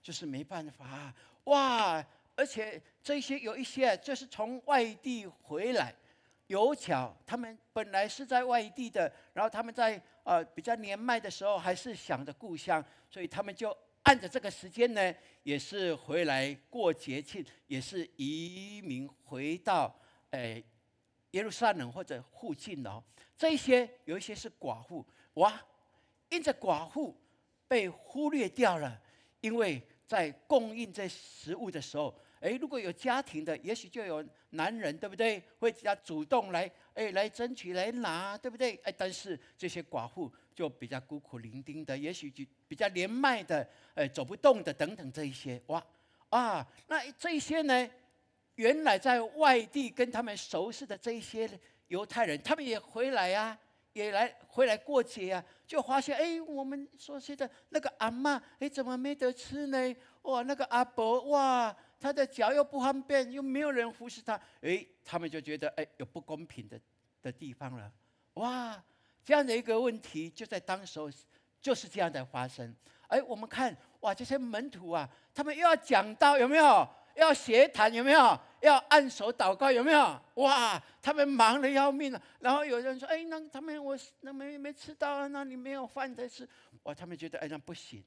就是没办法，哇！而且这些有一些就是从外地回来，有巧他们本来是在外地的，然后他们在比较年迈的时候还是想着故乡，所以他们就按着这个时间呢，也是回来过节庆，也是移民回到耶路撒冷或者附近哦。这些有一些是寡妇，哇，因着寡妇被忽略掉了，因为在供应这食物的时候，如果有家庭的，也许就有男人，对不对？会比较主动来争取来拿，对不对？但是这些寡妇就比较孤苦伶仃的，也许就比较年迈的，走不动的等等这一些，哇啊，那这一些呢，原来在外地跟他们熟识的这一些犹太人，他们也回来啊。回来过节啊，就发现我们熟悉的那个阿嬷，怎么没得吃呢？哇，那个阿伯，哇，他的脚又不方便，又没有人服侍他，他们就觉得有不公平的地方了。哇，这样的一个问题就在当时候就是这样的发生。我们看哇，这些门徒啊，他们又要讲道，有没有？要协谈，有没有？要按手祷告，有没有？哇，他们忙得要命了。然后有人说：“那他们那没吃到啊，那你没有饭的吃。”哇，他们觉得那不行，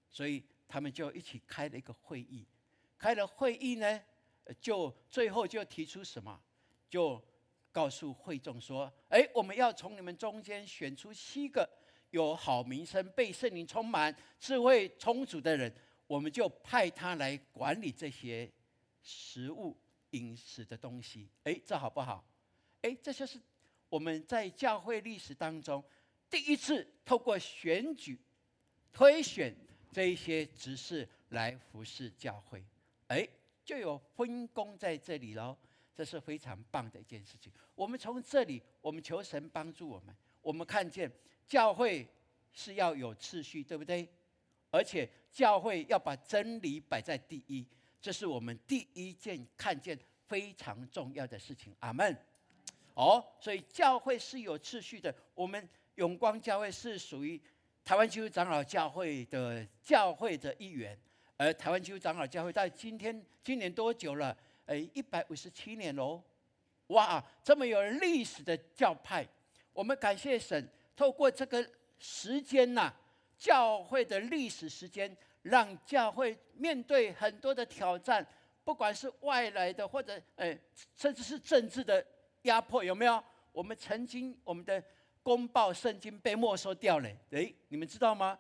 所以他们就一起开了一个会议。开了会议呢，就最后就提出什么？就告诉会众说：“我们要从你们中间选出7个有好名声、被圣灵充满、智慧充足的人。”我们就派他来管理这些食物、饮食的东西。这好不好？这就是我们在教会历史当中第一次透过选举、推选这一些执事来服侍教会。就有分工在这里喽。这是非常棒的一件事情。我们从这里，我们求神帮助我们。我们看见教会是要有次序，对不对？而且教会要把真理摆在第一，这是我们第一件看见非常重要的事情。阿们。所以教会是有次序的。我们永光教会是属于台湾基督长老教会的一员，而台湾基督长老教会到今年多久了？157年喽！哇，这么有历史的教派，我们感谢神，透过这个时间呐。教会的历史时间，让教会面对很多的挑战，不管是外来的，或者甚至是政治的压迫，有没有？我们曾经我们的公报圣经被没收掉了，你们知道吗？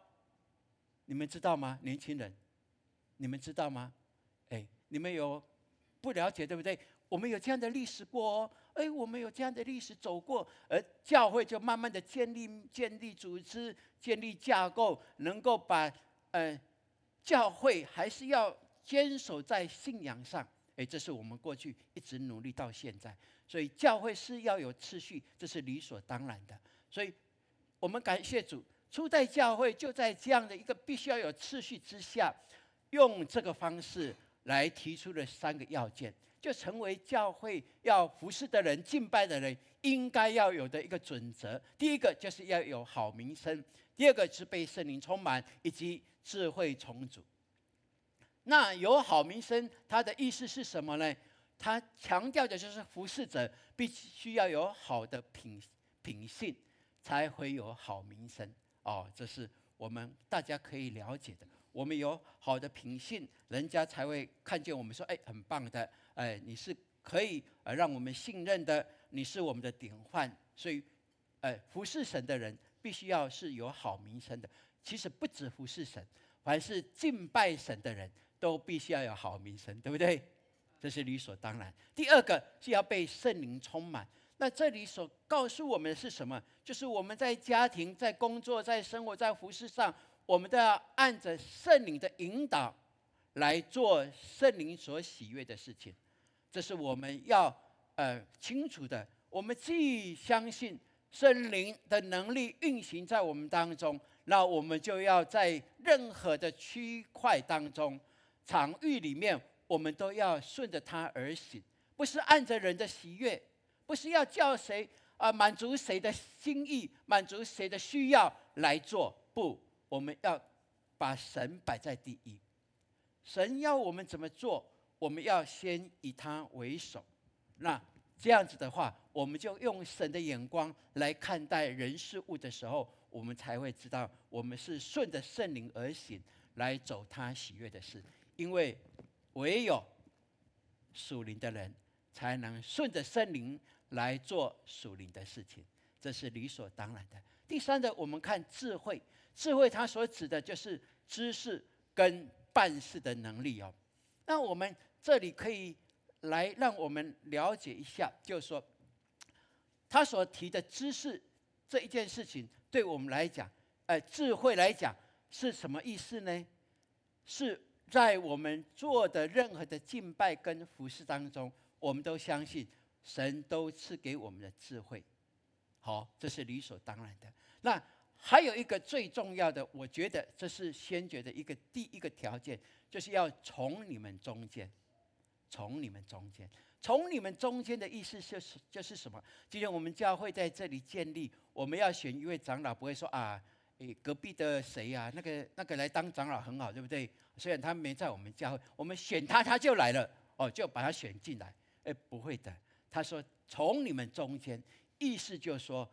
你们知道吗？年轻人，你们知道吗？你们有不了解，对不对？我们有这样的历史过哦。我们有这样的历史走过，而教会就慢慢的建立组织、建立架构，能够把教会还是要坚守在信仰上。这是我们过去一直努力到现在，所以教会是要有次序，这是理所当然的。所以我们感谢主，初代教会就在这样的一个必须要有次序之下，用这个方式来提出了3个要件。就成为教会要服侍的人、敬拜的人应该要有的一个准则。第一个就是要有好名声，第二个是被圣灵充满，以及智慧充足。那有好名声，它的意思是什么呢？它强调的就是服侍者必须要有好的品性，才会有好名声。这是我们大家可以了解的。我们有好的品性，人家才会看见我们说，很棒的，你是可以让我们信任的，你是我们的典范。所以，服侍神的人必须要是有好名声的。其实不止服侍神，凡是敬拜神的人都必须要有好名声，对不对？这是理所当然。第二个是要被圣灵充满。那这里所告诉我们的是什么？就是我们在家庭、在工作、在生活、在服侍上，我们都要按着圣灵的引导来做圣灵所喜悦的事情。这是我们要清楚的。我们既相信圣灵的能力运行在我们当中，那我们就要在任何的区块当中、场域里面，我们都要顺着它而行，不是按着人的喜悦，不是要叫谁满足谁的心意，满足谁的需要来做。不，我们要把神摆在第一。神要我们怎么做，我们要先以他为首。那这样子的话，我们就用神的眼光来看待人事物的时候，我们才会知道我们是顺着圣灵而行，来走他喜悦的事。因为唯有属灵的人才能顺着圣灵来做属灵的事情，这是理所当然的。第三的，我们看智慧，智慧它所指的就是知识跟办事的能力哦。那我们这里可以来让我们了解一下，就是说他所提的知识这一件事情，对我们来讲，智慧来讲是什么意思呢？是在我们做的任何的敬拜跟服事当中，我们都相信神都赐给我们的智慧。好，这是理所当然的。那还有一个最重要的，我觉得这是先决的第一个条件，就是要从你们中间，从你们中间，从你们中间的意思就是什么？今天我们教会在这里建立，我们要选一位长老，不会说隔壁的谁那个来当长老很好，对不对？虽然他没在我们教会，我们选他就来了，就把他选进来。不会的，他说从你们中间，意思就是说，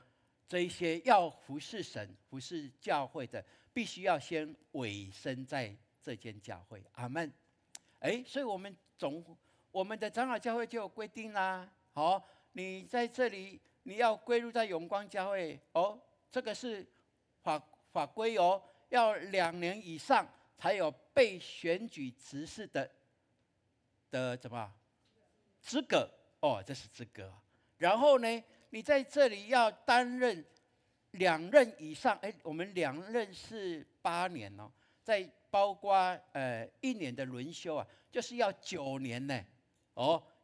这一些要服侍神、服侍教会的，必须要先委身在这间教会。阿们。所以我们的长老教会就有规定啦。你在这里，你要归入在永光教会这个是法规要2年以上才有被选举执事的怎么资格这是资格。然后呢，你在这里要担任2任以上，我们2任是8年再包括1年的轮休就是要9年呢。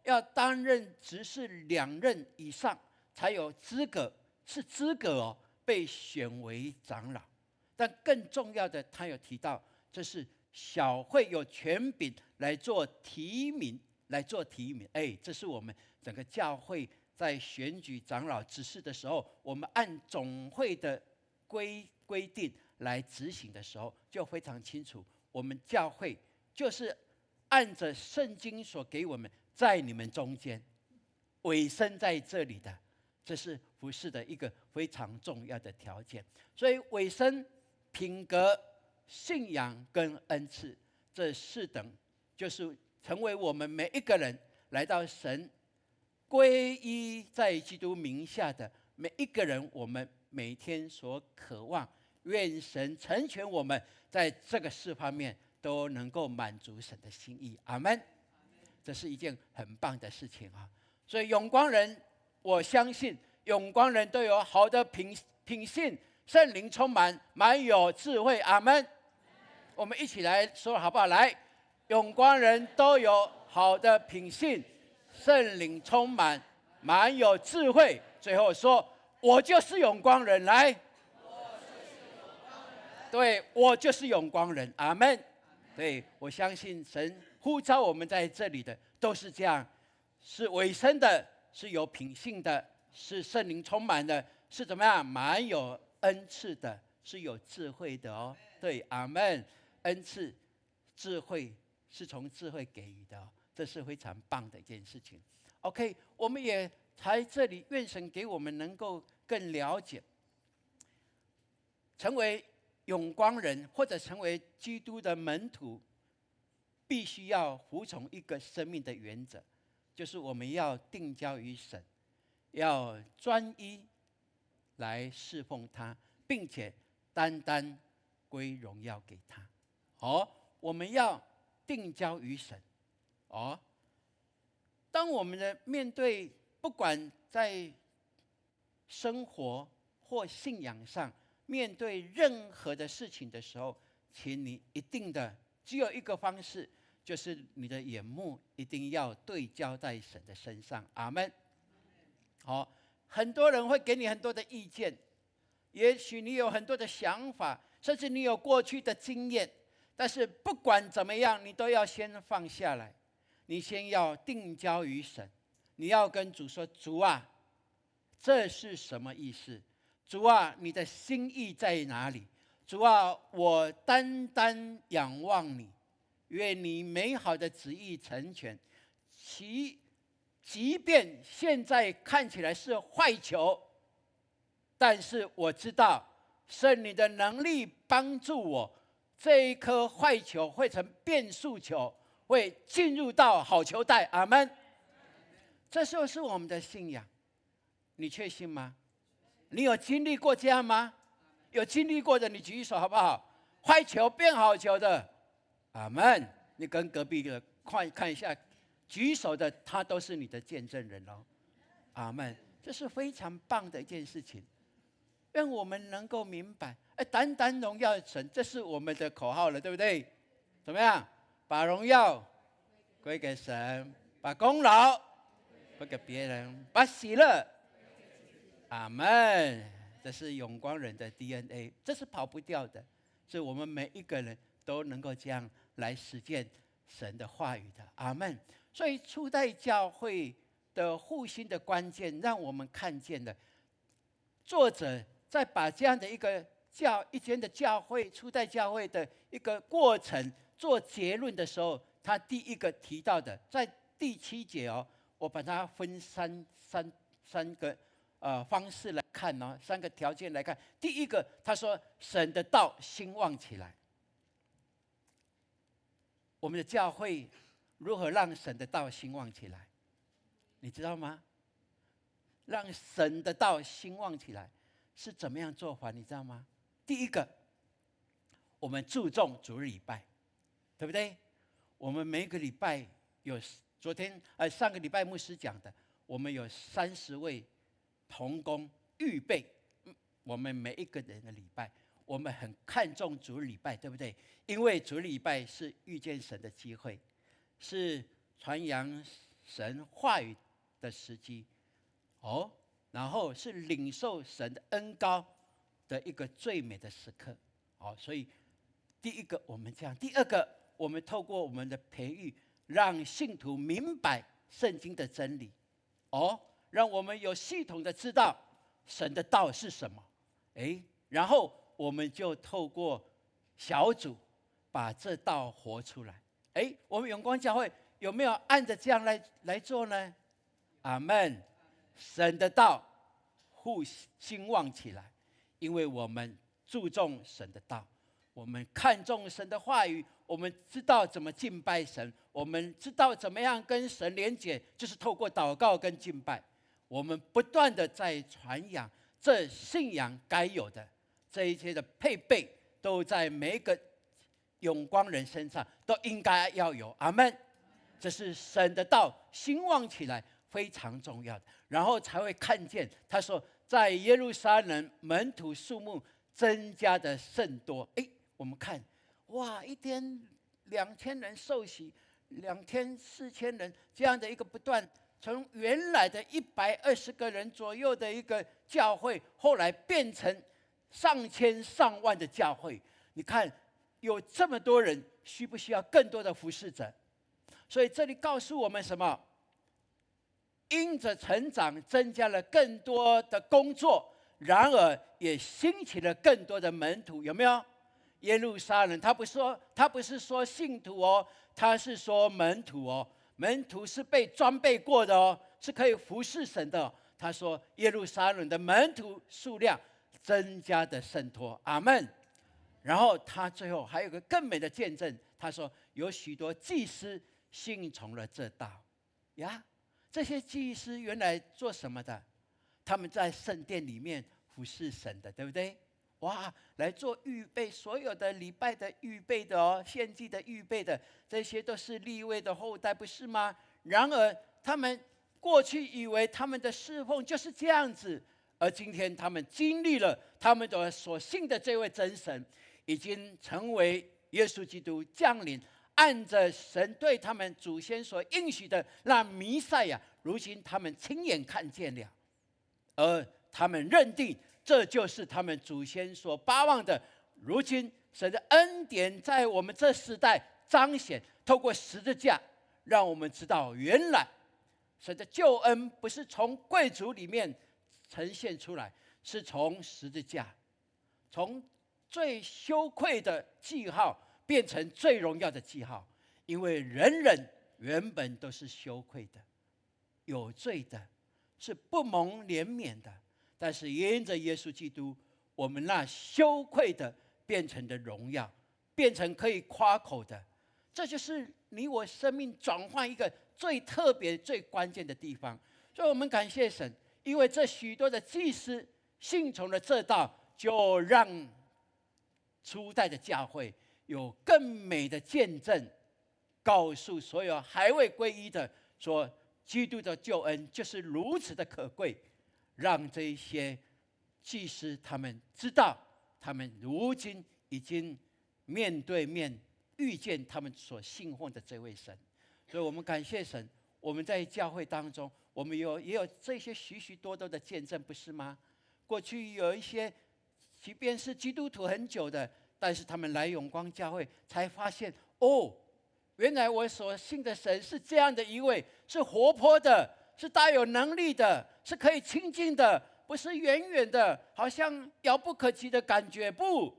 要担任执事2任以上才有资格，是资格被选为长老。但更重要的，他有提到，这是小会有权柄来做提名，这是我们整个教会在选举长老执事的时候，我们按总会的规定来执行的时候，就非常清楚，我们教会就是按着圣经所给我们，在你们中间委身在这里的，这是服事的一个非常重要的条件。所以委身、品格、信仰跟恩赐这4等，就是成为我们每一个人来到神皈依在基督名下的每一个人，我们每天所渴望，愿神成全我们在这个4方面都能够满足神的心意。阿们。这是一件很棒的事情所以永光人，我相信永光人都有好的品性，圣灵充满，满有智慧。阿们。我们一起来说好不好？来，永光人都有好的品性，圣灵充满，满有智慧。最后说，我就是永光人。来，对，我就是永光人。阿们。对，我相信神呼召我们在这里的都是这样，是委身的，是有品性的，是圣灵充满的，是怎么样？满有恩赐的，是有智慧的对，阿们。恩赐、智慧是从智慧给予的这是非常棒的一件事情。OK， 我们也在这里，愿神给我们能够更了解，成为永光人或者成为基督的门徒，必须要服从一个生命的原则，就是我们要定焦于神，要专一来侍奉他，并且单单归荣耀给他。我们要定焦于神。当我们的面对，不管在生活或信仰上，面对任何的事情的时候，请你一定的只有一个方式，就是你的眼目一定要对焦在神的身上。阿们。很多人会给你很多的意见，也许你有很多的想法，甚至你有过去的经验，但是不管怎么样，你都要先放下来，你先要定焦于神，你要跟主说：主啊，这是什么意思？主啊，你的心意在哪里？主啊，我单单仰望你，愿你美好的旨意成全。即便现在看起来是坏球，但是我知道圣灵的能力帮助我，这一颗坏球会成变速球，会进入到好球带。阿们。这就是我们的信仰，你确信吗？你有经历过这样吗？有经历过的，你举手好不好？坏球变好球的，阿们。你跟隔壁的看一下，举手的他都是你的见证人哦，阿们。这是非常棒的一件事情，让我们能够明白，单单荣耀神，这是我们的口号了，对不对？怎么样？把荣耀归给神，把功劳归给别人，把喜乐，阿们。这是永光人的 DNA， 这是跑不掉的，是我们每一个人都能够这样来实践神的话语的，阿们。所以初代教会的复兴的关键，让我们看见了作者在把这样的一间的教会，初代教会的一个过程做结论的时候，他第一个提到的，在第7节哦，我把它分三个方式来看哦，3个条件来看。第一个，他说神的道兴旺起来。我们的教会如何让神的道兴旺起来？你知道吗？让神的道兴旺起来是怎么样做法？你知道吗？第一个，我们注重主日礼拜，对不对？我们每个礼拜有上个礼拜牧师讲的，我们有30位同工预备我们每一个人的礼拜。我们很看重主日礼拜，对不对？因为主日礼拜是遇见神的机会，是传扬神话语的时机哦，然后是领受神的恩膏的一个最美的时刻哦。所以第一个我们这样，第二个我们透过我们的培育，让信徒明白圣经的真理哦，让我们有系统的知道神的道是什么。然后我们就透过小组把这道活出来。我们永光教会有没有按着这样来做呢？阿们。神的道兴旺起来，因为我们注重神的道，我们看重神的话语，我们知道怎么敬拜神，我们知道怎么样跟神连结，就是透过祷告跟敬拜。我们不断的在传扬这信仰该有的这一些的配备，都在每一个永光人身上都应该要有。阿们。这是神的道兴旺起来非常重要的，然后才会看见他说，在耶路撒冷门徒数目增加的甚多。我们看，哇，一天2000人受洗，2天4000人，这样的一个不断，从原来的120个人左右的一个教会，后来变成上千上万的教会。你看有这么多人，需不需要更多的服侍者？所以这里告诉我们什么？因着成长增加了更多的工作，然而也兴起了更多的门徒，有没有？耶路撒冷他不是说信徒哦，他是说门徒哦。门徒是被装备过的哦，是可以服侍神的哦。他说耶路撒冷的门徒数量增加的甚多，阿们。然后他最后还有个更美的见证，他说有许多祭司信从了这道呀。这些祭司原来做什么的？他们在圣殿里面服侍神的，对不对？哇，来做预备，所有的礼拜的预备的哦，献祭的预备的，这些都是利未的后代，不是吗？然而他们过去以为他们的侍奉就是这样子，而今天他们经历了他们的所信的这位真神，已经成为耶稣基督降临，按着神对他们祖先所应许的那弥赛亚，如今他们亲眼看见了，而他们认定这就是他们祖先所巴望的如今神的恩典在我们这时代彰显，透过十字架，让我们知道，原来神的救恩不是从贵族里面呈现出来，是从十字架，从最羞愧的记号变成最荣耀的记号。因为人人原本都是羞愧的、有罪的，是不蒙怜悯的，但是因着耶稣基督，我们那羞愧的变成的荣耀，变成可以夸口的。这就是你我生命转换一个最特别、最关键的地方。所以我们感谢神，因为这许多的祭司信从了这道，就让初代的教会有更美的见证，告诉所有还未皈依的说，基督的救恩就是如此的可贵，让这一些祭司他们知道，他们如今已经面对面遇见他们所信奉的这位神。所以我们感谢神，我们在教会当中，我们也有这些许许多多的见证，不是吗？过去有一些即便是基督徒很久的，但是他们来永光教会才发现，原来我所信的神是这样的一位，是活泼的，是大有能力的，是可以亲近的，不是远远的，好像遥不可及的感觉。不，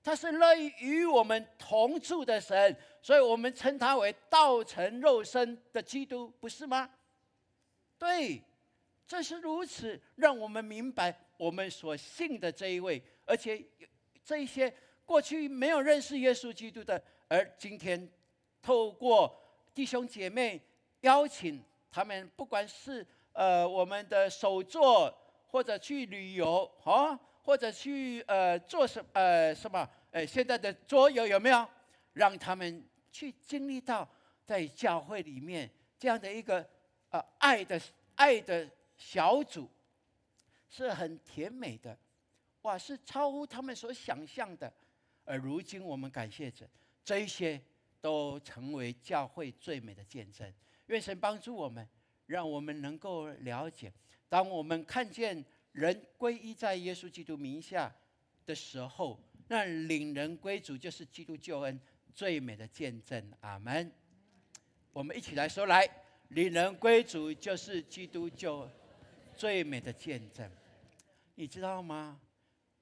他是乐意与我们同住的神，所以我们称他为道成肉身的基督，不是吗？对，这是如此，让我们明白我们所信的这一位，而且这一些过去没有认识耶稣基督的，而今天透过弟兄姐妹邀请他们，不管是我们的手作，或者去旅游或者去做什么现在的桌游有没有？让他们去经历到在教会里面这样的一个爱的小组，是很甜美的，哇，是超乎他们所想象的。而如今我们感谢神，这一些都成为教会最美的见证。愿神帮助我们，让我们能够了解，当我们看见人皈依在耶稣基督名下的时候，那领人归主就是基督救恩最美的见证。阿们。我们一起来说，来，领人归主就是基督救恩最美的见证。你知道吗？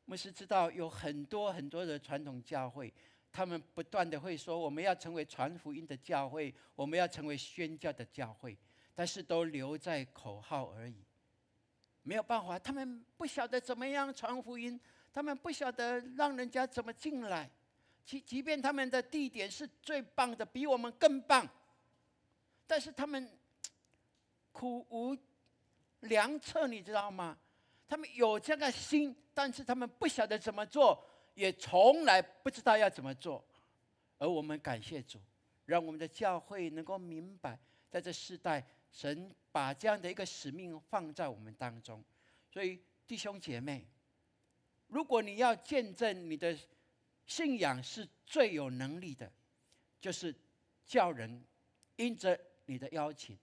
牧师知道有很多很多的传统教会，他们不断的会说，我们要成为传福音的教会，我们要成为宣教的教会，但是都留在口号而已，没有办法，他们不晓得怎么样传福音，他们不晓得让人家怎么进来，即便他们的地点是最棒的，比我们更棒，但是他们苦无良策，你知道吗？他们有这个心，但是他们不晓得怎么做，也从来不知道要怎么做。而我们感谢主，让我们的教会能够明白，在这世代，神把这样的一个使命放在我们当中。所以弟兄姐妹，如果你要见证你的信仰是最有能力的，就是叫人因着你的邀请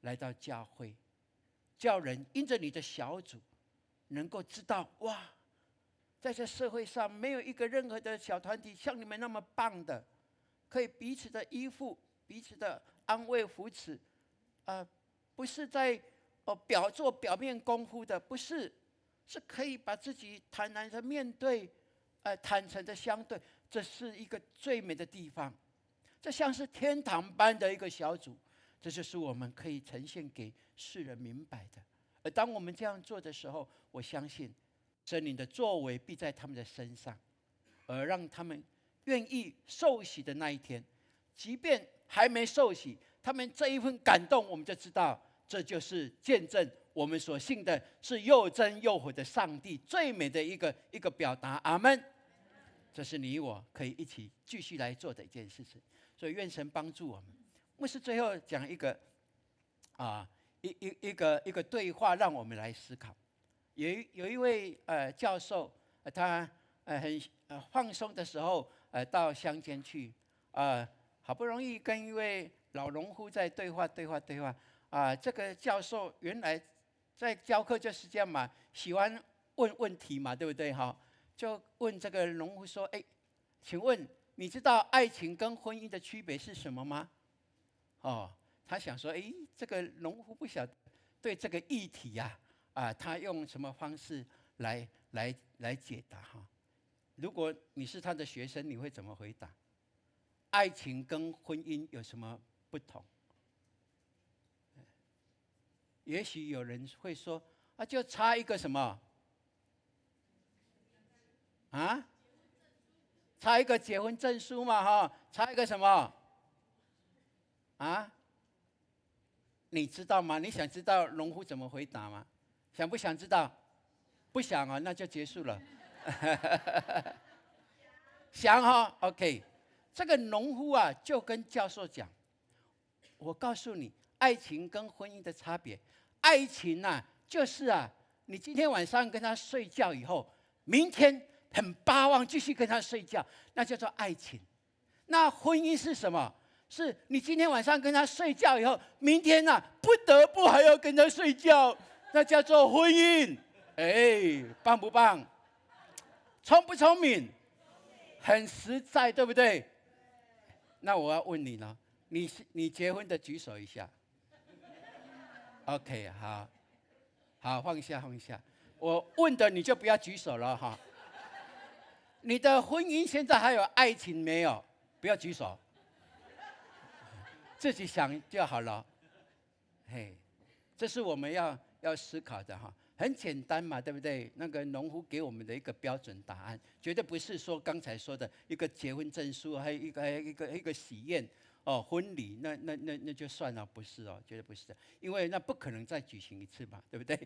来到教会，叫人因着你的小组能够知道，哇，在这社会上没有一个任何的小团体像你们那么棒的，可以彼此的依附，彼此的安慰扶持，不是在做表面功夫的，不是，是可以把自己坦然的面对，坦诚的相对，这是一个最美的地方，这像是天堂般的一个小组，这就是我们可以呈现给世人明白的。而当我们这样做的时候，我相信神灵的作为必在他们的身上，而让他们愿意受洗的那一天，即便还没受洗，他们这一份感动，我们就知道这就是见证我们所信的是又真又活的上帝最美的一个表达。阿们。这是你我可以一起继续来做的一件事情。所以愿神帮助我们。牧师最后讲一个一个对话，让我们来思考。有一位教授，他很放松的时候，到乡间去，好不容易跟一位老农夫在对话。这个教授原来在教课就是这样嘛，喜欢问问题嘛，对不对哈？就问这个农夫说：“哎，请问你知道爱情跟婚姻的区别是什么吗？”哦，他想说：“哎，这个农夫不晓得对这个议题呀，他用什么方式来解答哈？如果你是他的学生，你会怎么回答？爱情跟婚姻有什么不同？也许有人会说：就差一个什么？啊？差一个结婚证书嘛，哈，差一个什么？啊？你知道吗？你想知道农夫怎么回答吗？想不想知道？不想啊，那就结束了。想哈 ，OK。这个农夫啊，就跟教授讲：“我告诉你，爱情跟婚姻的差别。爱情啊，就是你今天晚上跟他睡觉以后，明天很巴望继续跟他睡觉，那叫做爱情。那婚姻是什么？是你今天晚上跟他睡觉以后，明天不得不还要跟他睡觉，那叫做婚姻。哎，棒不棒？聪不聪明？很实在，对不对？那我要问你了，你结婚的举手一下。OK， 好，放下。我问的你就不要举手了哈。你的婚姻现在还有爱情没有？不要举手，自己想就好了。嘿，这是我们要思考的哈。很简单嘛，对不对？那个农夫给我们的一个标准答案，绝对不是说刚才说的一个结婚证书，还有一个喜宴婚礼，那就算了，不是绝对不是的，因为那不可能再举行一次嘛，对不对？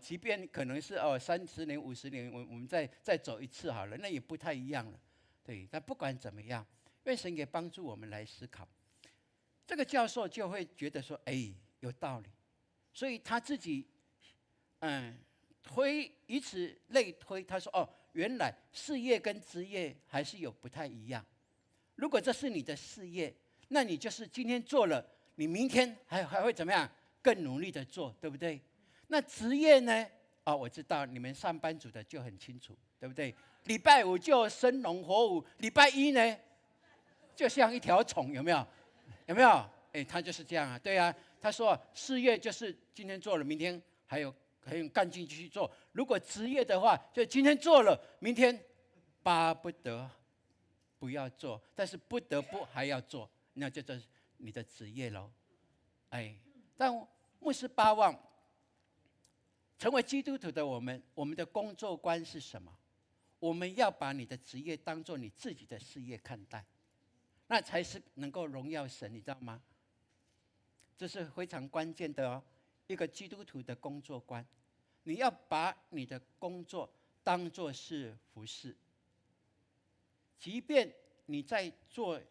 即便可能是30年、50年，我们再走一次好了，那也不太一样了，对。但不管怎么样，愿神也帮助我们来思考。这个教授就会觉得说，哎，有道理，所以他自己。以此类推，他说：“原来事业跟职业还是有不太一样。如果这是你的事业，那你就是今天做了，你明天还会怎么样？更努力的做，对不对？那职业呢？我知道你们上班族的就很清楚，对不对？礼拜五就生龙活虎，礼拜一呢，就像一条虫，有没有？有没有？他就是这样啊，对啊。他说事业就是今天做了，明天还有干劲继续做。如果职业的话，就今天做了，明天巴不得不要做，但是不得不还要做，那就是你的职业喽。但牧师巴望成为基督徒的我们的工作观是什么？我们要把你的职业当作你自己的事业看待，那才是能够荣耀神，你知道吗？这是非常关键的一个基督徒的工作观。你要把你的工作当作是服事，即便你在做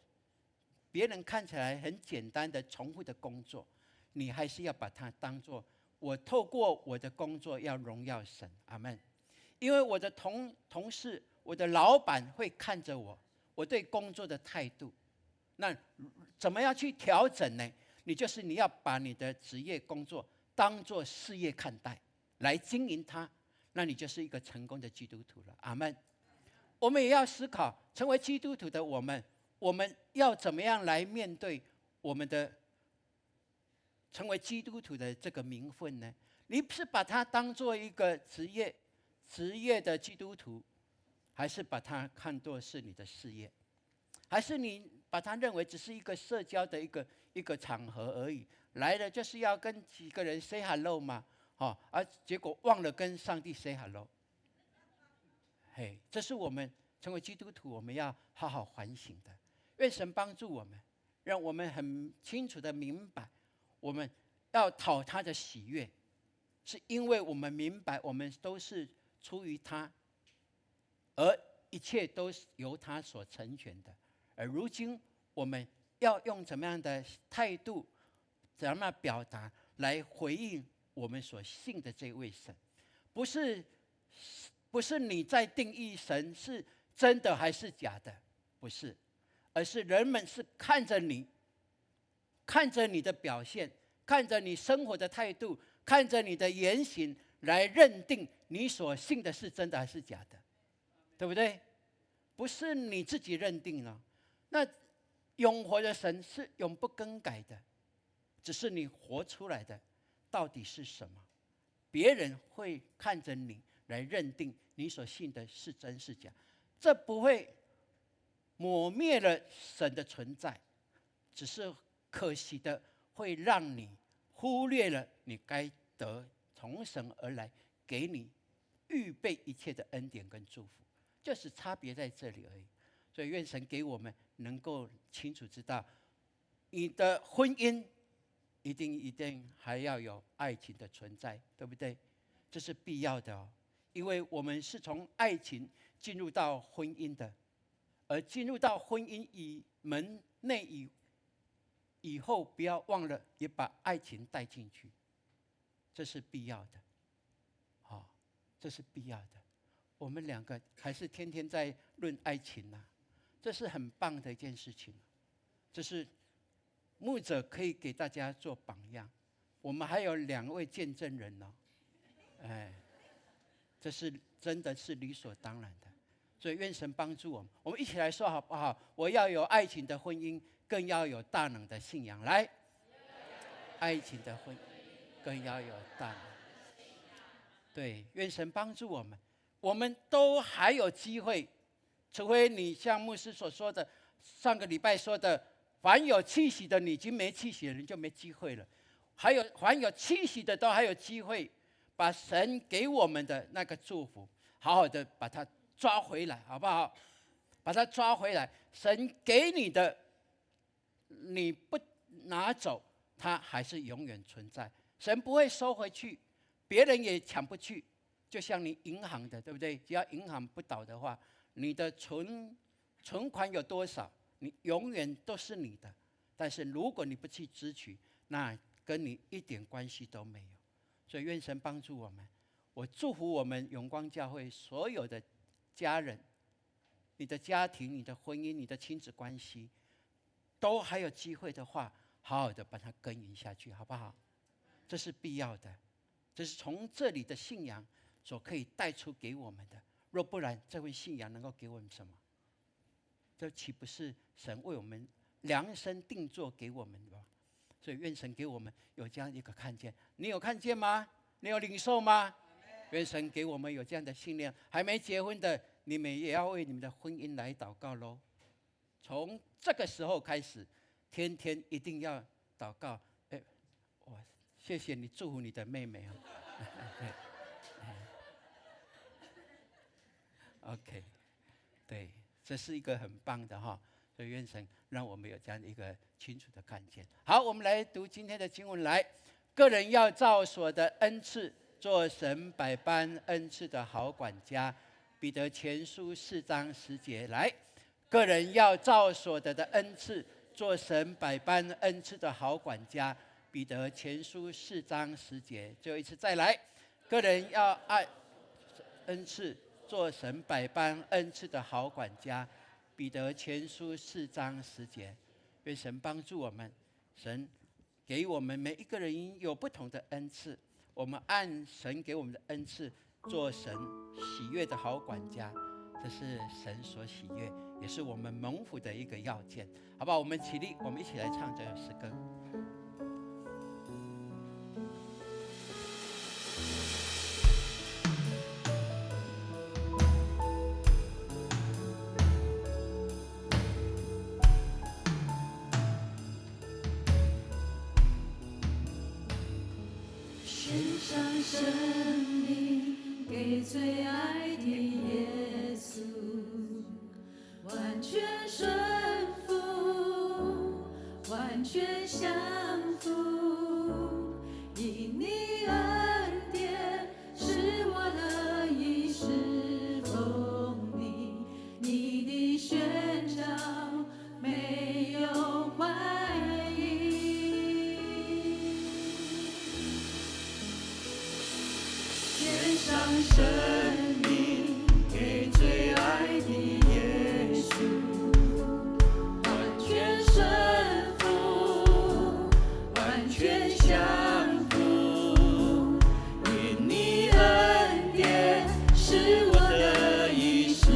别人看起来很简单的重复的工作，你还是要把它当作我透过我的工作要荣耀神。阿们。因为我的同事，我的老板会看着我对工作的态度，那怎么样去调整呢？你要把你的职业工作当作事业看待，来经营它，那你就是一个成功的基督徒了。阿们。我们也要思考，成为基督徒的我们要怎么样来面对我们的成为基督徒的这个名分呢？你是把它当作一个职业的基督徒，还是把它看作是你的事业？还是你把它认为只是一个社交的一个场合而已，来了就是要跟几个人 say hello 嘛，结果忘了跟上帝 say hello。这是我们成为基督徒我们要好好反省的。愿神帮助我们，让我们很清楚的明白，我们要讨他的喜悦，是因为我们明白我们都是出于他，而一切都是由他所成全的。而如今我们要用怎么样的态度，怎样的表达来回应我们所信的这位神？不是你在定义神是真的还是假的，不是，而是人们是看着你的表现，看着你生活的态度，看着你的言行来认定你所信的是真的还是假的。对不对？不是你自己认定了。那永活的神是永不更改的，只是你活出来的到底是什么？别人会看着你来认定你所信的是真是假，这不会抹灭了神的存在，只是可惜的会让你忽略了你该得从神而来给你预备一切的恩典跟祝福，就是差别在这里而已。所以愿神给我们能够清楚知道，你的婚姻一定还要有爱情的存在，对不对？这是必要的哦，因为我们是从爱情进入到婚姻的，而进入到婚姻门内以后，不要忘了也把爱情带进去，这是必要的。好，这是必要的。我们两个还是天天在论爱情啊，这是很棒的一件事情。这是牧者可以给大家做榜样。我们还有2位见证人呢，这是真的是理所当然的。所以愿神帮助我们，我们一起来说好不好？我要有爱情的婚姻，更要有大能的信仰。来，爱情的婚姻，更要有大能。对，愿神帮助我们，我们都还有机会，除非你像牧师所说的，上个礼拜说的，凡有气息的，你已经没气息的人就没机会了。凡有气息的都还有机会，把神给我们的那个祝福，好好的把它抓回来，好不好？把它抓回来。神给你的，你不拿走，它还是永远存在。神不会收回去，别人也抢不去。就像你银行的，对不对？只要银行不倒的话，你的存款有多少，你永远都是你的。但是如果你不去支取，那跟你一点关系都没有。所以愿神帮助我们。我祝福我们永光教会所有的家人，你的家庭、你的婚姻、你的亲子关系，都还有机会的话，好好的把它耕耘下去，好不好？这是必要的，这是从这里的信仰所可以带出给我们的。若不然，这份信仰能够给我们什么？这岂不是神为我们量身定做给我们的吗？所以愿神给我们有这样一个看见。你有看见吗？你有领受吗？愿神给我们有这样的信念。还没结婚的，你们也要为你们的婚姻来祷告咯。从这个时候开始，天天一定要祷告。谢谢你祝福你的妹妹啊。OK， 对，这是一个很棒的哈。所以愿神让我们有这样的一个清楚的看见。好，我们来读今天的经文。来，个人要照所的恩赐，做神百般恩赐的好管家。彼得前书4章10节。来，个人要照所得的恩赐，做神百般恩赐的好管家。彼得前书4章10节。最后一次再来，个人要爱恩赐，做神百般恩赐的好管家。彼得前书4章10节。愿神帮助我们，神给我们每一个人有不同的恩赐，我们按神给我们的恩赐做神喜悦的好管家，这是神所喜悦，也是我们蒙福的一个要件，好不好？我们起立，我们一起来唱这个诗歌。献上生命给最爱的耶稣，完全顺服，完全降服，因你恩典是我的衣，侍奉你，你的宣召没有怀疑。献上生命给最爱的耶稣，完全顺服，完全降服，因你恩典是我的衣，侍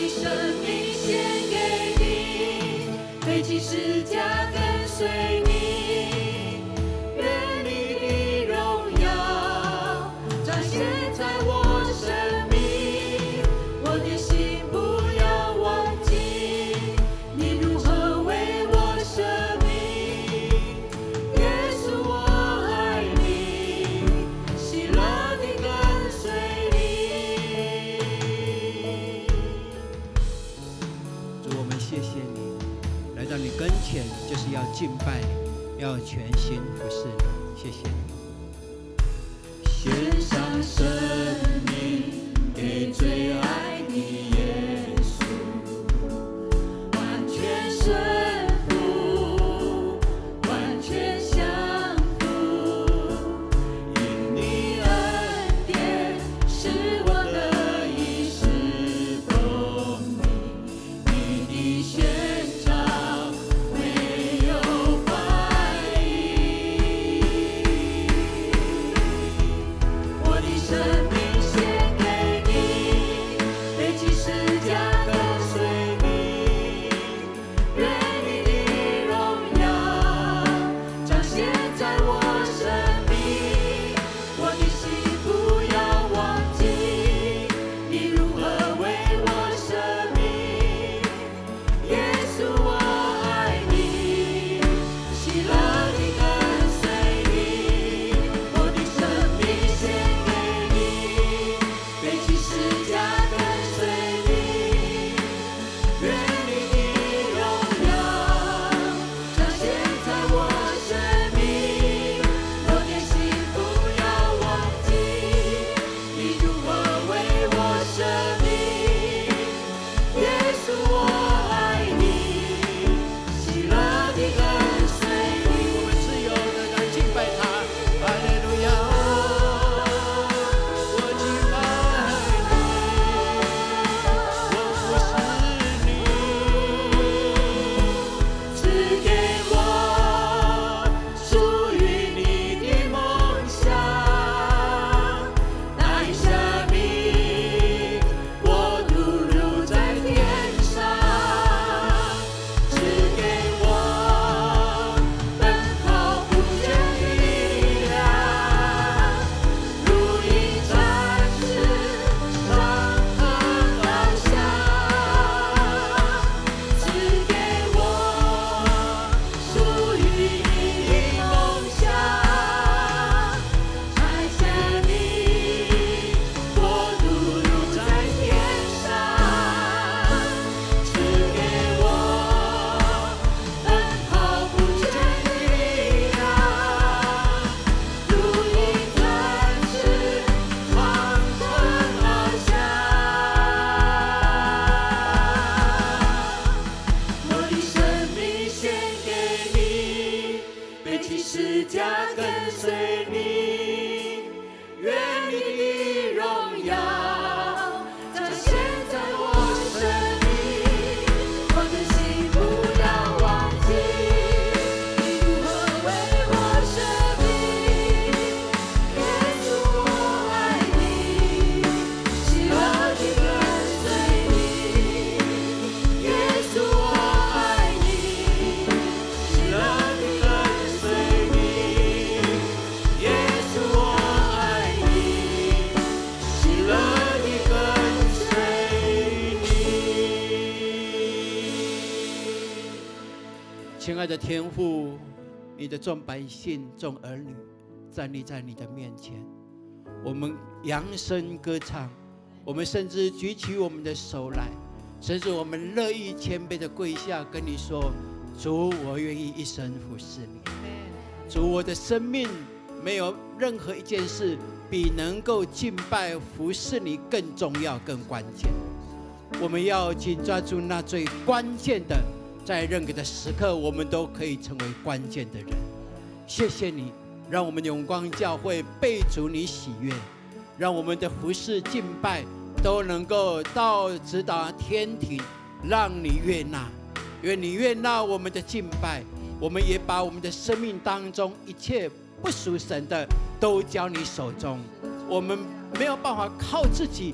生命献给你，背起十架跟随你，愿你的荣耀彰显在我生命。我的心不要忘记，你如何为我舍命。耶稣，我爱你，喜乐地跟随你。主，我们谢谢你，来到你跟前就是要敬拜你，要全心服侍你。谢谢你。献上生命给最爱的耶稣，完全顺服，完全降服。因你恩典使我得以侍奉你，你的宣召没有怀疑。我的生命献给你，背起十架跟随你，愿你的荣耀彰显在我生命。我的心不要忘记，你如何为我舍命。耶稣，我爱你，喜乐地跟随你。我的生命献给你，背起十架跟随你，愿你的荣耀彰显在我生命。我的心不要忘记，你如何为我舍命。耶稣，我爱你，喜乐地跟随你。我们自由的来敬拜他，哈利路亚！我敬拜你，我服侍你。赐给我属于你的梦想，带下你国度如在天上。赐给我奔跑不倦的力量，如鹰展翅上腾翱翔。赐给我属于你的梦想，摘下你国度如在天上。赐给我奔跑不倦的力量，如鹰展翅上腾翱翔。我的生命献给你，背起十架跟随你，愿你的荣耀彰显在我生命。我的心不要忘记，你如何为我舍命。耶稣，我爱你，喜乐地跟随你。耶稣，我爱你，喜乐地跟随你。耶稣，我爱你，喜乐地跟随你。亲爱的天父，你的众百姓、众儿女站立在你的面前，我们扬声歌唱，我们甚至举起我们的手来，甚至我们乐意谦卑的跪下，跟你说：主，我愿意一生服侍你。主，我的生命没有任何一件事比能够敬拜服侍你更重要、更关键。我们要紧抓住那最关键的，在任何的时刻，我们都可以成为关键的人。谢谢你，让我们永光教会被主你喜悦，让我们的服侍敬拜都能够直达天庭，让你悦纳。愿你悦纳我们的敬拜，我们也把我们的生命当中一切不属神的都交你手中。我们没有办法靠自己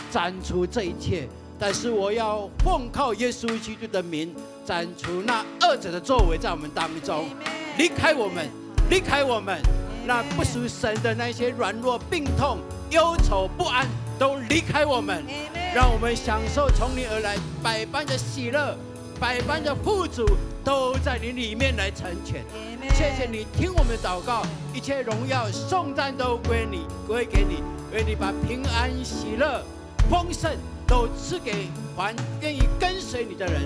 斩除这一切，但是我要奉靠耶稣基督的名，斩除那恶者的作为在我们当中，离开我们，离开我们，那不属神的那些软弱、病痛、忧愁、不安，都离开我们，让我们享受从你而来百般的喜乐，百般的富足，都在你里面来成全。谢谢你听我们的祷告，一切荣耀、颂赞都归你，归给你，愿你把平安、喜乐、丰盛都赐给还愿意跟随你的人。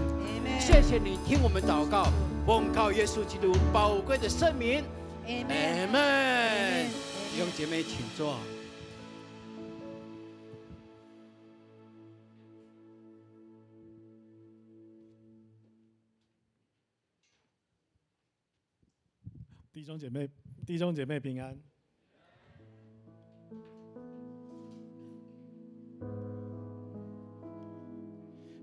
谢谢你听我们祷告，奉靠耶稣基督宝贵的圣名，阿门。弟兄姐妹，请坐。弟兄姐妹平安。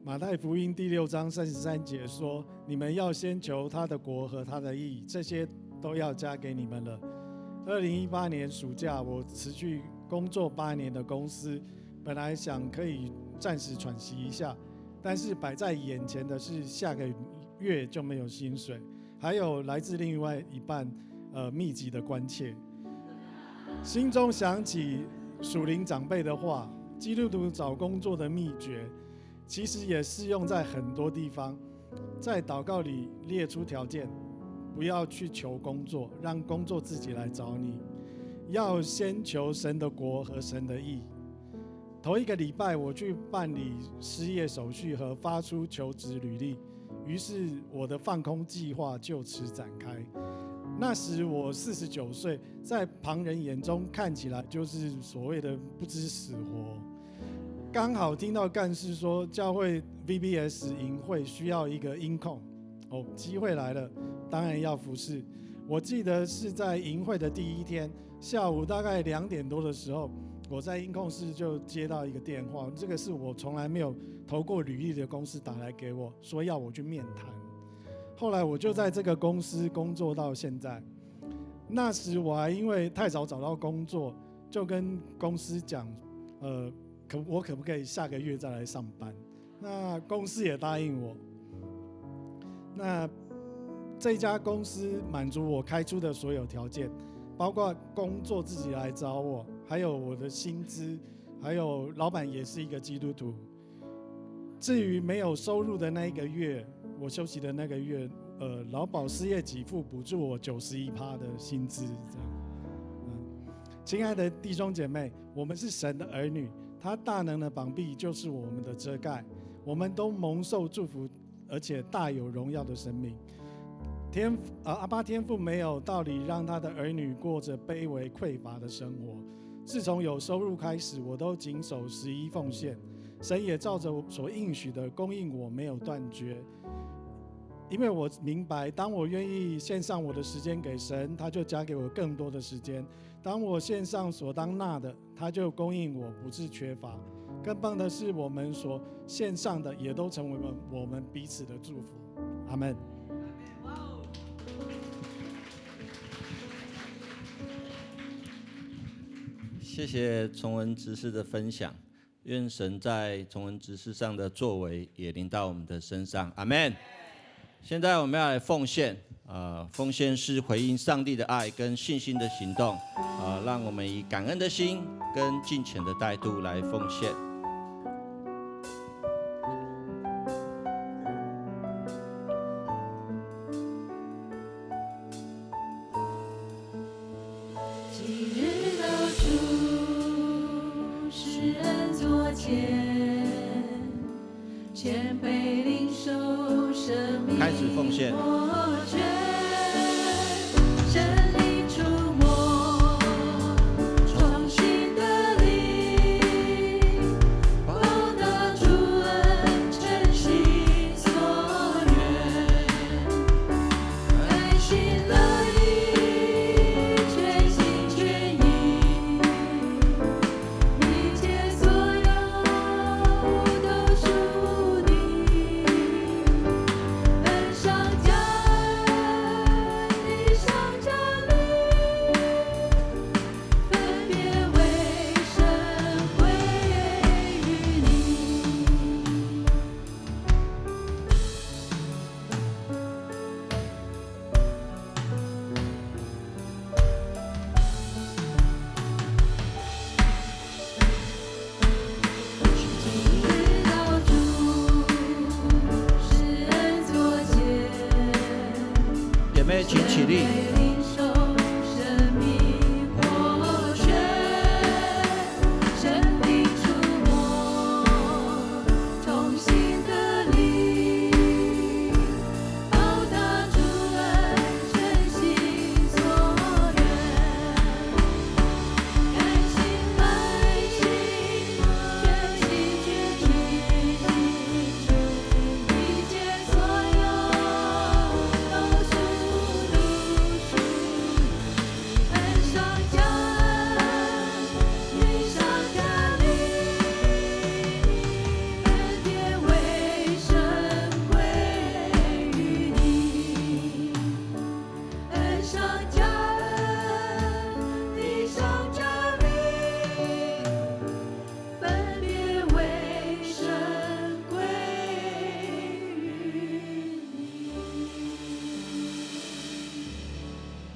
马太福音第6章33节说：“你们要先求他的国和他的义，这些都要加给你们了。”2018年暑假，我辞去工作8年的公司，本来想可以暂时喘息一下，但是摆在眼前的是下个月就没有薪水，还有来自另外一半密集的关切。心中想起属灵长辈的话，基督徒找工作的秘诀。其实也适用在很多地方，在祷告里列出条件，不要去求工作，让工作自己来找你。要先求神的国和神的义。头一个礼拜，我去办理失业手续和发出求职履历，于是我的放空计划就此展开。那时我49岁，在旁人眼中看起来就是所谓的不知死活。刚好听到干事说教会 VBS 营会需要一个音控，机会来了，当然要服侍。我记得是在营会的第1天下午大概2点多的时候，我在音控室就接到一个电话，这个是我从来没有投过履历的公司打来给我，说要我去面谈。后来我就在这个公司工作到现在。那时我还因为太早找到工作，就跟公司讲，我可不可以下个月再来上班？那公司也答应我。那这家公司满足我开出的所有条件，包括工作自己来找我，还有我的薪资，还有老板也是一个基督徒。至于没有收入的那一个月，我休息的那个月，劳保失业给付补助我91%的薪资，这样。亲爱的弟兄姐妹，我们是神的儿女。他大能的膀臂就是我们的遮盖，我们都蒙受祝福，而且大有荣耀的生命。阿爸天父没有道理让他的儿女过着卑微匮乏的生活。自从有收入开始，我都谨守11奉献，神也照着所应许的供应我，没有断绝。因为我明白，当我愿意献上我的时间给神，他就加给我更多的时间。当我献上所当纳的，他就供应我，不致缺乏。更棒的是，我们所献上的也都成为我们彼此的祝福。阿们。谢谢崇文执事的分享，愿神在崇文执事上的作为也临到我们的身上。阿们。现在我们要来奉献，奉献是回应上帝的爱跟信心的行动，让我们以感恩的心跟敬虔的态度来奉献。今日到主施恩座前，谦卑领受生命。开始奉献。上加约，请起立。领受生命活泉，生命触摸，重新得力，报答主恩，真心所愿，甘心满心，全心全意，一切所有都属你，恩上加恩，雨上加雨，恩典为神归于你，恩上加恩，地上加雨，分别为神归于你。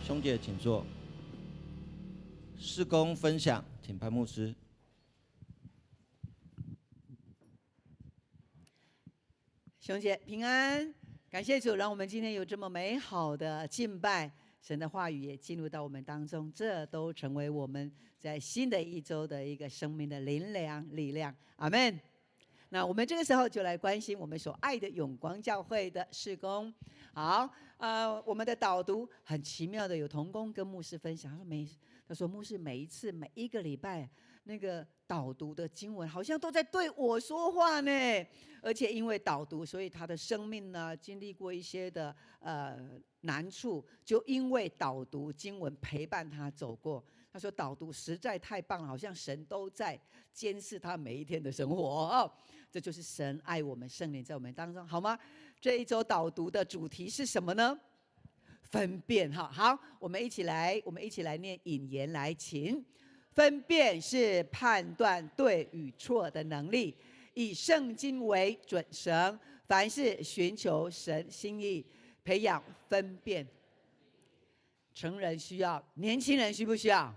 兄姐，请坐。事工分享，请潘牧师。兄姐平安，感谢主，让我们今天有这么美好的敬拜，神的话语也进入到我们当中，这都成为我们在新的一周的一个生命的灵粮力量。阿们。那我们这个时候就来关心我们所爱的永光教会的事工。好，我们的导读很奇妙的有同工跟牧师分享，他说牧师每一个礼拜那个导读的经文好像都在对我说话呢，而且因为导读，所以他的生命呢经历过一些的难处，就因为导读经文陪伴他走过。他说导读实在太棒了，好像神都在监视他每一天的生活哦。这就是神爱我们，圣灵在我们当中，好吗？这一周导读的主题是什么呢？分辨哈。好，我们一起来念引言来，请。分辨是判断对与错的能力，以圣经为准绳，凡事寻求神心意，培养分辨。成人需要，年轻人需不需要？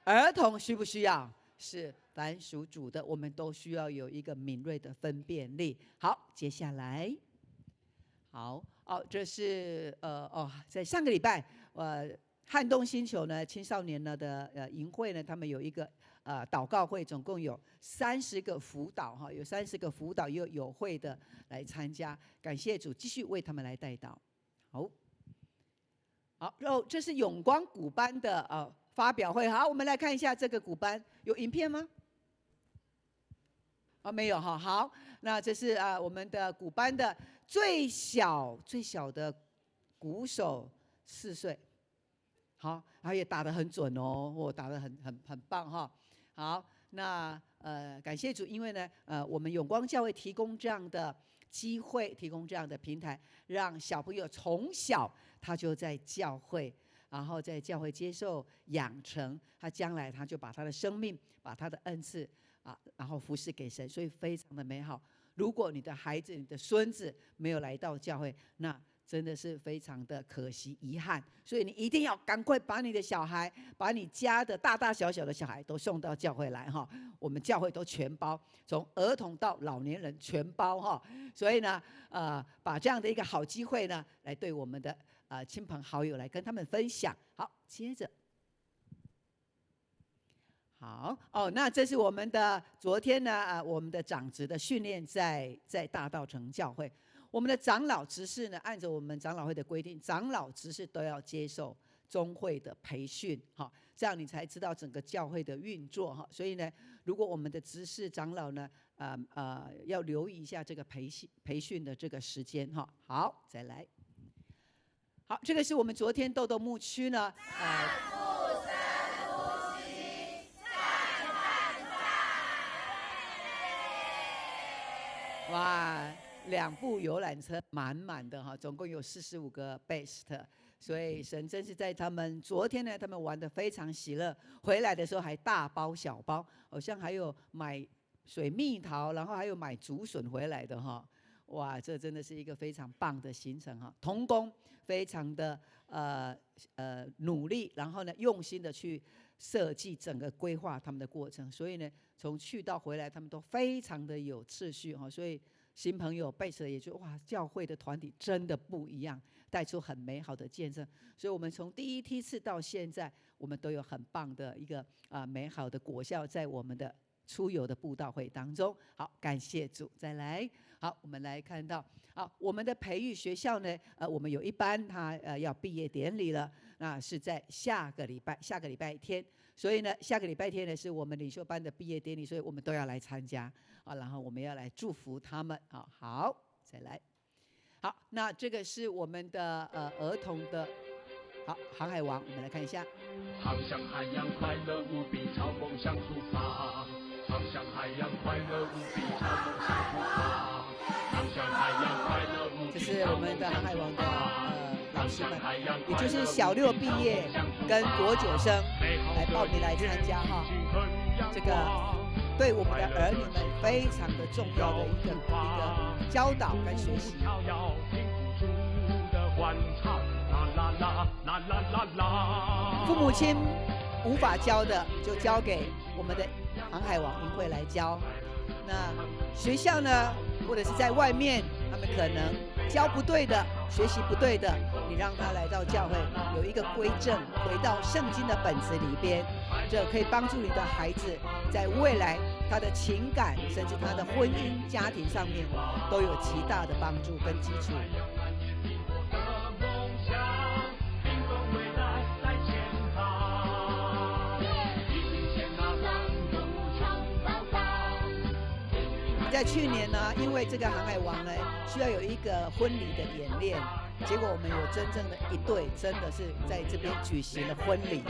儿童需不需要？是，凡属主的，我们都需要有一个敏锐的分辨力。好，接下来，好哦，这是在上个礼拜，撼动星球呢青少年呢的营会呢，他们有一个祷告会，总共有30个辅导哈，有30个辅导有会的来参加，感谢主，继续为他们来代祷。好，然后这是永光鼓班的发表会。好，我们来看一下这个鼓班，有影片吗？没有哈。好，那这是我们的鼓班的最小的鼓手4岁。好，然后也打得很准哦，打得很棒哈。好，那感谢主，因为呢我们永光教会提供这样的机会，提供这样的平台，让小朋友从小他就在教会，然后在教会接受养成，他将来他就把他的生命，把他的恩赐然后服侍给神，所以非常的美好。如果你的孩子、你的孙子没有来到教会，那真的是非常的可惜、遗憾。所以你一定要赶快把你的小孩，把你家的大大小小的小孩都送到教会来哈。我们教会都全包，从儿童到老年人全包哈。所以呢，把这样的一个好机会呢，来对我们的亲朋好友来跟他们分享。好，接着。好那这是我们的昨天呢我们的长职的训练在大道城教会，我们的长老执事呢，按照我们长老会的规定，长老执事都要接受宗会的培训，这样你才知道整个教会的运作所以呢，如果我们的执事长老呢要留意一下这个培训的这个时间好，再来。好，这个是我们昨天豆豆牧区呢哇，2部游览车满满的总共有45个 best， 所以神真是在他们昨天呢，他们玩得非常喜乐，回来的时候还大包小包，好像还有买水蜜桃，然后还有买竹笋回来的哇，这真的是一个非常棒的行程同工非常的努力，然后呢用心的去设计整个规划他们的过程，所以呢从去到回来他们都非常的有秩序所以新朋友背着也就哇，教会的团体真的不一样，带出很美好的见证。所以，我们从第一梯次到现在，我们都有很棒的一个美好的果效在我们的出游的布道会当中。好，感谢主。再来，好，我们来看到，好，我们的培育学校呢，我们有一班他要毕业典礼了，那是在下个礼拜天。所以呢，下个礼拜天呢是我们领袖班的毕业典礼，所以我们都要来参加啊，然后我们要来祝福他们啊。好，再来，好，那这个是我们的儿童的，好，航海王，我们来看一下。航向海洋快乐无比，朝梦想出发。航向海洋快乐无比，朝梦想出发。航向海洋快乐无比。这是我们的航海王的老师们，也就是小6毕业跟国9生来报名来参加哈。这个对我们的儿女们非常的重要的一个教导跟学习。父母亲无法教的，就交给我们的航海王营会来教。那学校呢，或者是在外面，他们可能教不对的，学习不对的，你让他来到教会，有一个归正，回到圣经的本子里边，这可以帮助你的孩子在未来他的情感，甚至他的婚姻、家庭上面，都有极大的帮助跟基础。在去年呢，因为这个航海王呢需要有一个婚礼的演练，结果我们有真正的一对，真的是在这边举行了婚礼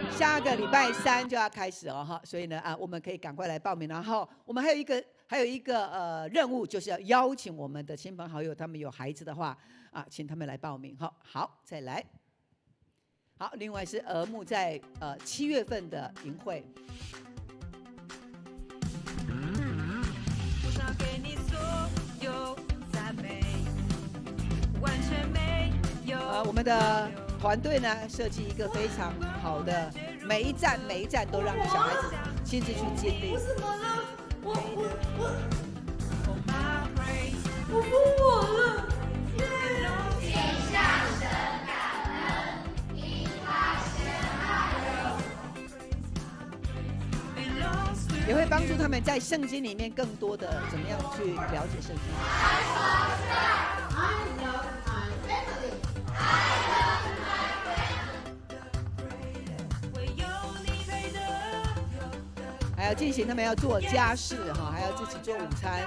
下个礼拜3就要开始哈，所以呢我们可以赶快来报名。然后我们还有一个任务，就是要邀请我们的亲朋好友，他们有孩子的话请他们来报名。好，再来。好，另外是儿牧在7月份的营会。我们的团队呢设计一个非常好的，每一站都让小孩子亲自去经历。我怎么了？我服我了。也会帮助他们在圣经里面更多的怎么样去了解圣经。还要进行他们要做家事哈，还要自己做午餐，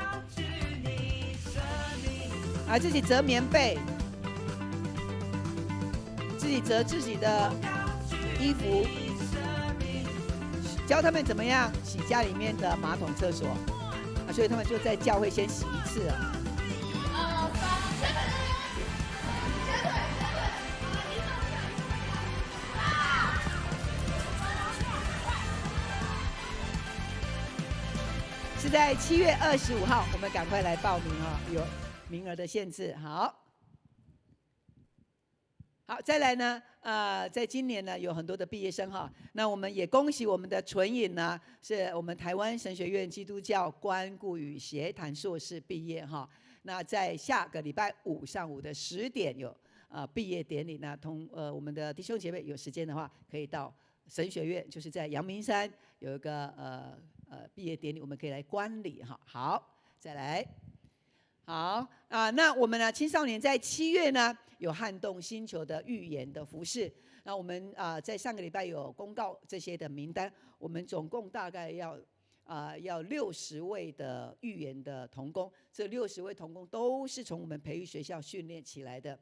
还自己折棉被，自己折自己的衣服。教他们怎么样洗家里面的马桶、厕所所以他们就在教会先洗一次是在7月25号，我们赶快来报名有名额的限制。好，再来呢，在今年呢有很多的毕业生那我们也恭喜我们的纯颖呢，是我们台湾神学院基督教关顾与协谈硕士毕业那在下个礼拜5上午的10点有毕业典礼呢，我们的弟兄姐妹有时间的话，可以到神学院，就是在阳明山有一个毕业典礼，我们可以来观礼好，再来。好那我们呢青少年在7月呢有撼动星球的预言的服事，那我们在上个礼拜有公告这些的名单，我们总共大概要60位的预言的同工，这60位同工都是从我们培育学校训练起来的。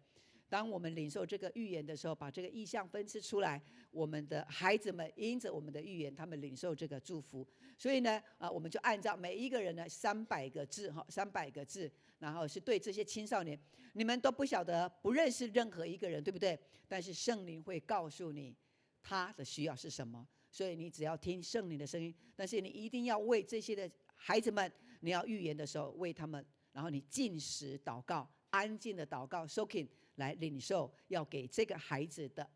当我们领受这个预言的时候，把这个意象分支出来，我们的孩子们因着我们的预言，他们领受这个祝福。所以呢，我们就按照每一个人呢300个字，300个字，然后是对这些青少年，你们都不晓得，不认识任何一个人，对不对？但是圣灵会告诉你他的需要是什么，所以你只要听圣灵的声音，但是你一定要为这些的孩子们，你要预言的时候为他们，然后你禁食祷告，安静的祷告 ，soaking。来领受要给这个孩子的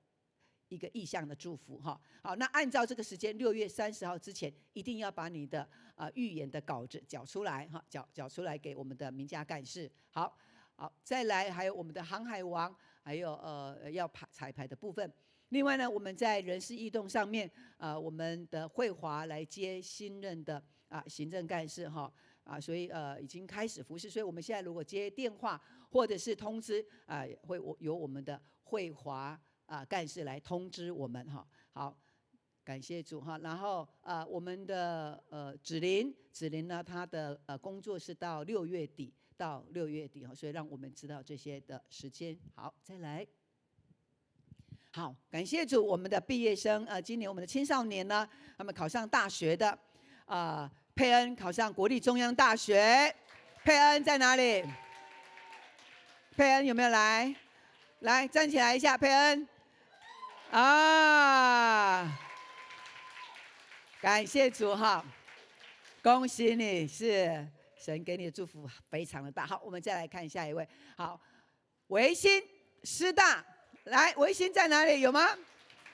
一个意向的祝福哈。好，那按照这个时间，6月30号之前，一定要把你的预言的稿子缴出来哈，缴出来给我们的名家干事。好，再来还有我们的航海王，还有要彩排的部分。另外呢，我们在人事异动上面，我们的慧华来接新任的行政干事哈。所以已经开始服侍，所以我们现在如果接电话或者是通知会由我们的慧华干事来通知我们哈。好，感谢主哈。然后我们的子琳呢，她的工作是到6月底哈，所以让我们知道这些的时间。好，再来。好，感谢主，我们的毕业生今年我们的青少年呢，他们考上大学的佩恩考上国立中央大学，佩恩在哪里？佩恩有没有来？来站起来一下，佩恩。感谢主哈，恭喜你，是神给你的祝福非常的大。好，我们再来看下一位。好，维新师大，来，维新在哪里？有吗？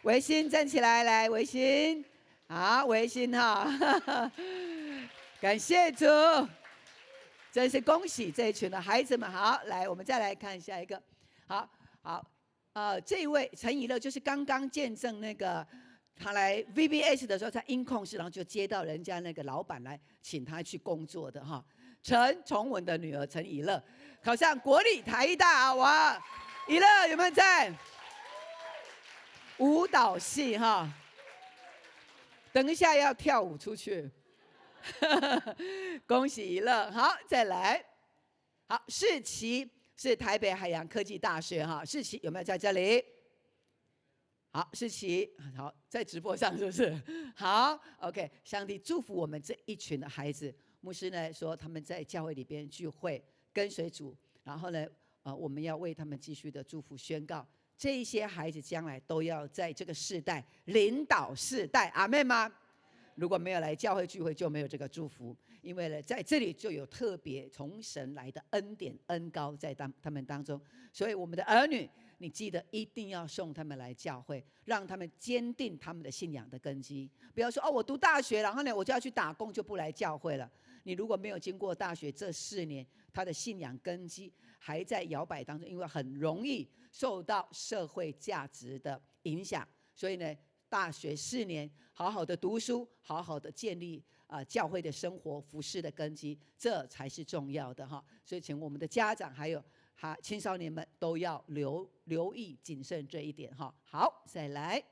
维新站起来，来，维新。好，维新哈。感谢主，真是恭喜这一群的孩子们。好，来，我们再来看下一个。好，这一位陈以乐就是刚刚见证那个他来 VBS 的时候，在音控室，然后就接到人家那个老板来请他去工作的哈。陈崇文的女儿陈以乐考上国立台艺大，哇！以乐有没有在？舞蹈系哈，等一下要跳舞出去。恭喜一乐。好，再来。好，世奇是台北海洋科技大学哈，世奇有没有在这里？好，世奇，好，在直播上是不是？好 ，OK， 上帝祝福我们这一群的孩子。牧师呢说他们在教会里边聚会跟随主，然后呢，我们要为他们继续的祝福宣告，这一些孩子将来都要在这个世代领导世代，阿们吗？如果没有来教会聚会，就没有这个祝福，因为呢，在这里就有特别从神来的恩典恩膏在他们当中，所以我们的儿女，你记得一定要送他们来教会，让他们坚定他们的信仰的根基。不要说我读大学，然后呢我就要去打工，就不来教会了。你如果没有经过大学这4年，他的信仰根基还在摇摆当中，因为很容易受到社会价值的影响，所以呢。大学4年，好好的读书，好好的建立教会的生活服事的根基，这才是重要的哈。所以，请我们的家长还有青少年们都要留意谨慎这一点哈。好，再来。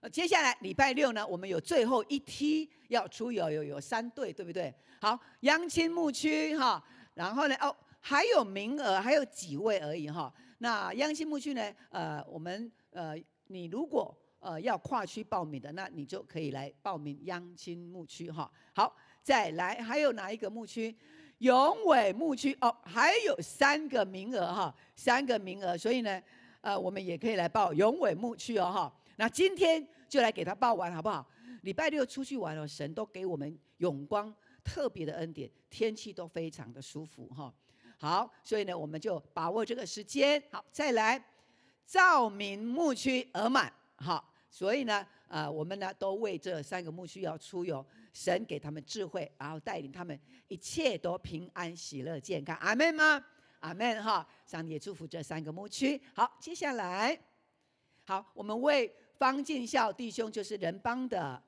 接下来礼拜6呢，我们有最后一梯要出有3队，对不对？好，央青牧区哈，然后呢还有名额，还有几位而已哈。那央青牧区呢，我们你如果要跨区报名的，那你就可以来报名央青牧区哈。好，再来还有哪一个牧区？永伟牧区还有3个名额哈，3个名额，所以呢，我们也可以来报永伟牧区哈。那今天就来给他报完好不好？礼拜6出去玩了，神都给我们永光特别的恩典，天气都非常的舒服哈。好，所以呢，我们就把握这个时间。好，再来。兆民牧区额满，好，所以呢，我们呢都为这3个牧区要出游，神给他们智慧，然后带领他们一切都平安、喜乐、健康，阿们吗？阿们哈！上帝也祝福这3个牧区。好，接下来，好，我们为方进孝弟兄，就是仁邦的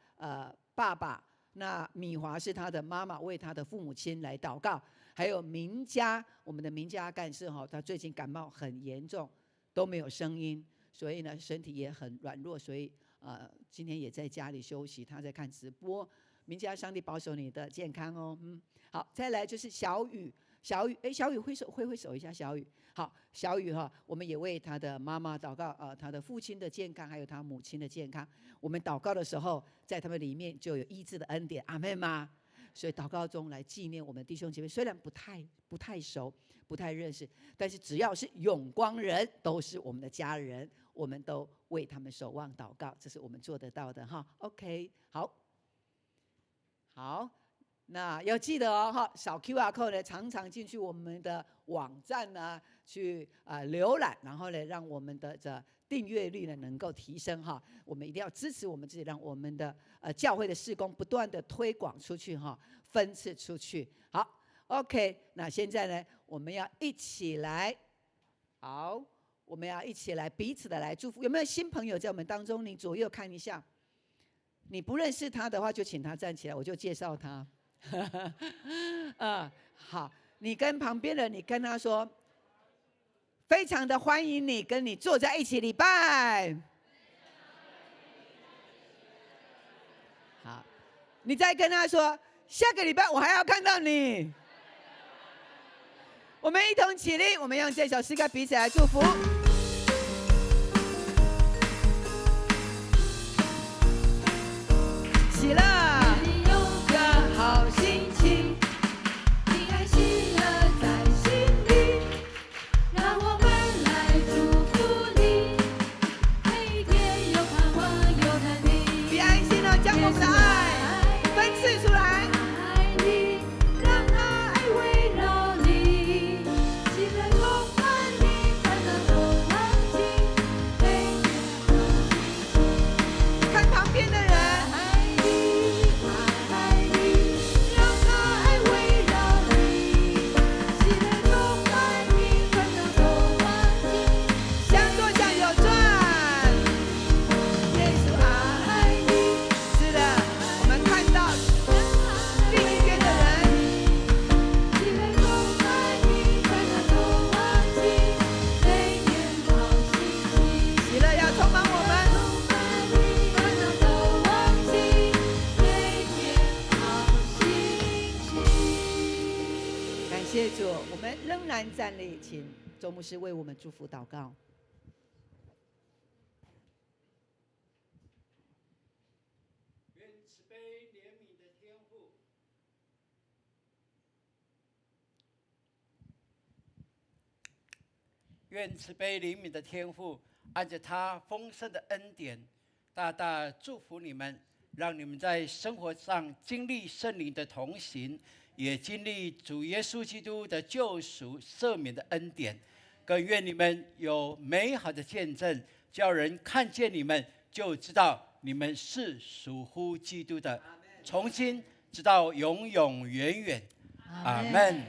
爸爸，那米华是他的妈妈，为他的父母亲来祷告，还有明家，我们的明家干事哈，他最近感冒很严重。都没有声音，所以呢身体也很软弱，所以今天也在家里休息。他在看直播，明家上帝保守你的健康哦。好，再来就是小雨，小雨挥手一下，小雨。好，小雨哈，我们也为他的妈妈祷告，他的父亲的健康，还有他母亲的健康。我们祷告的时候，在他们里面就有医治的恩典，阿们吗？所以祷告中来纪念我们弟兄姐妹，虽然不太熟，不太认识，但是只要是永光人，都是我们的家人，我们都为他们守望祷告，这是我们做得到的哈。OK， 好，那要记得哦哈，扫 QR code 呢，常常进去我们的网站啊，浏览，然后呢，让我们的订阅率呢能够提升哈。我们一定要支持我们自己，让我们的教会的事工不断的推广出去哈，分赐出去。好 ，OK， 那现在呢，我们要一起来，好，我们要一起来彼此的来祝福。有没有新朋友在我们当中？你左右看一下，你不认识他的话，就请他站起来，我就介绍他。好，你跟旁边的你跟他说。非常的欢迎你，跟你坐在一起礼拜。好，你再跟他说，下个礼拜我还要看到你。我们一同起立，我们用这首诗歌彼此来祝福。喜乐，有个好心情。将我们的爱分赐出来，爱你，让那爱围绕你，喜乐充满你，烦恼都忘记，每天看旁边的人，爱你，爱你，让那爱围绕你，喜乐充满你，烦恼都忘记，向左向右转，耶稣爱你。看到另一边的人，喜乐充满你，烦恼都忘记，每天好心情。喜乐要充满我们，烦恼都忘记，每天好心情。感谢主，我们仍然站立，请周牧师为我们祝福祷告。愿慈悲怜悯的天父，按着他丰盛的恩典，大大祝福你们，让你们在生活上经历圣灵的同行，也经历主耶稣基督的救赎赦免的恩典。更愿你们有美好的见证，叫人看见你们就知道你们是属乎基督的，从今直到永永远远。阿们。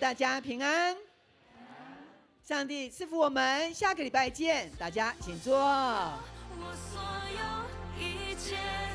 大家平安，上帝赐福我们，下个礼拜见，大家请坐。我所有一切。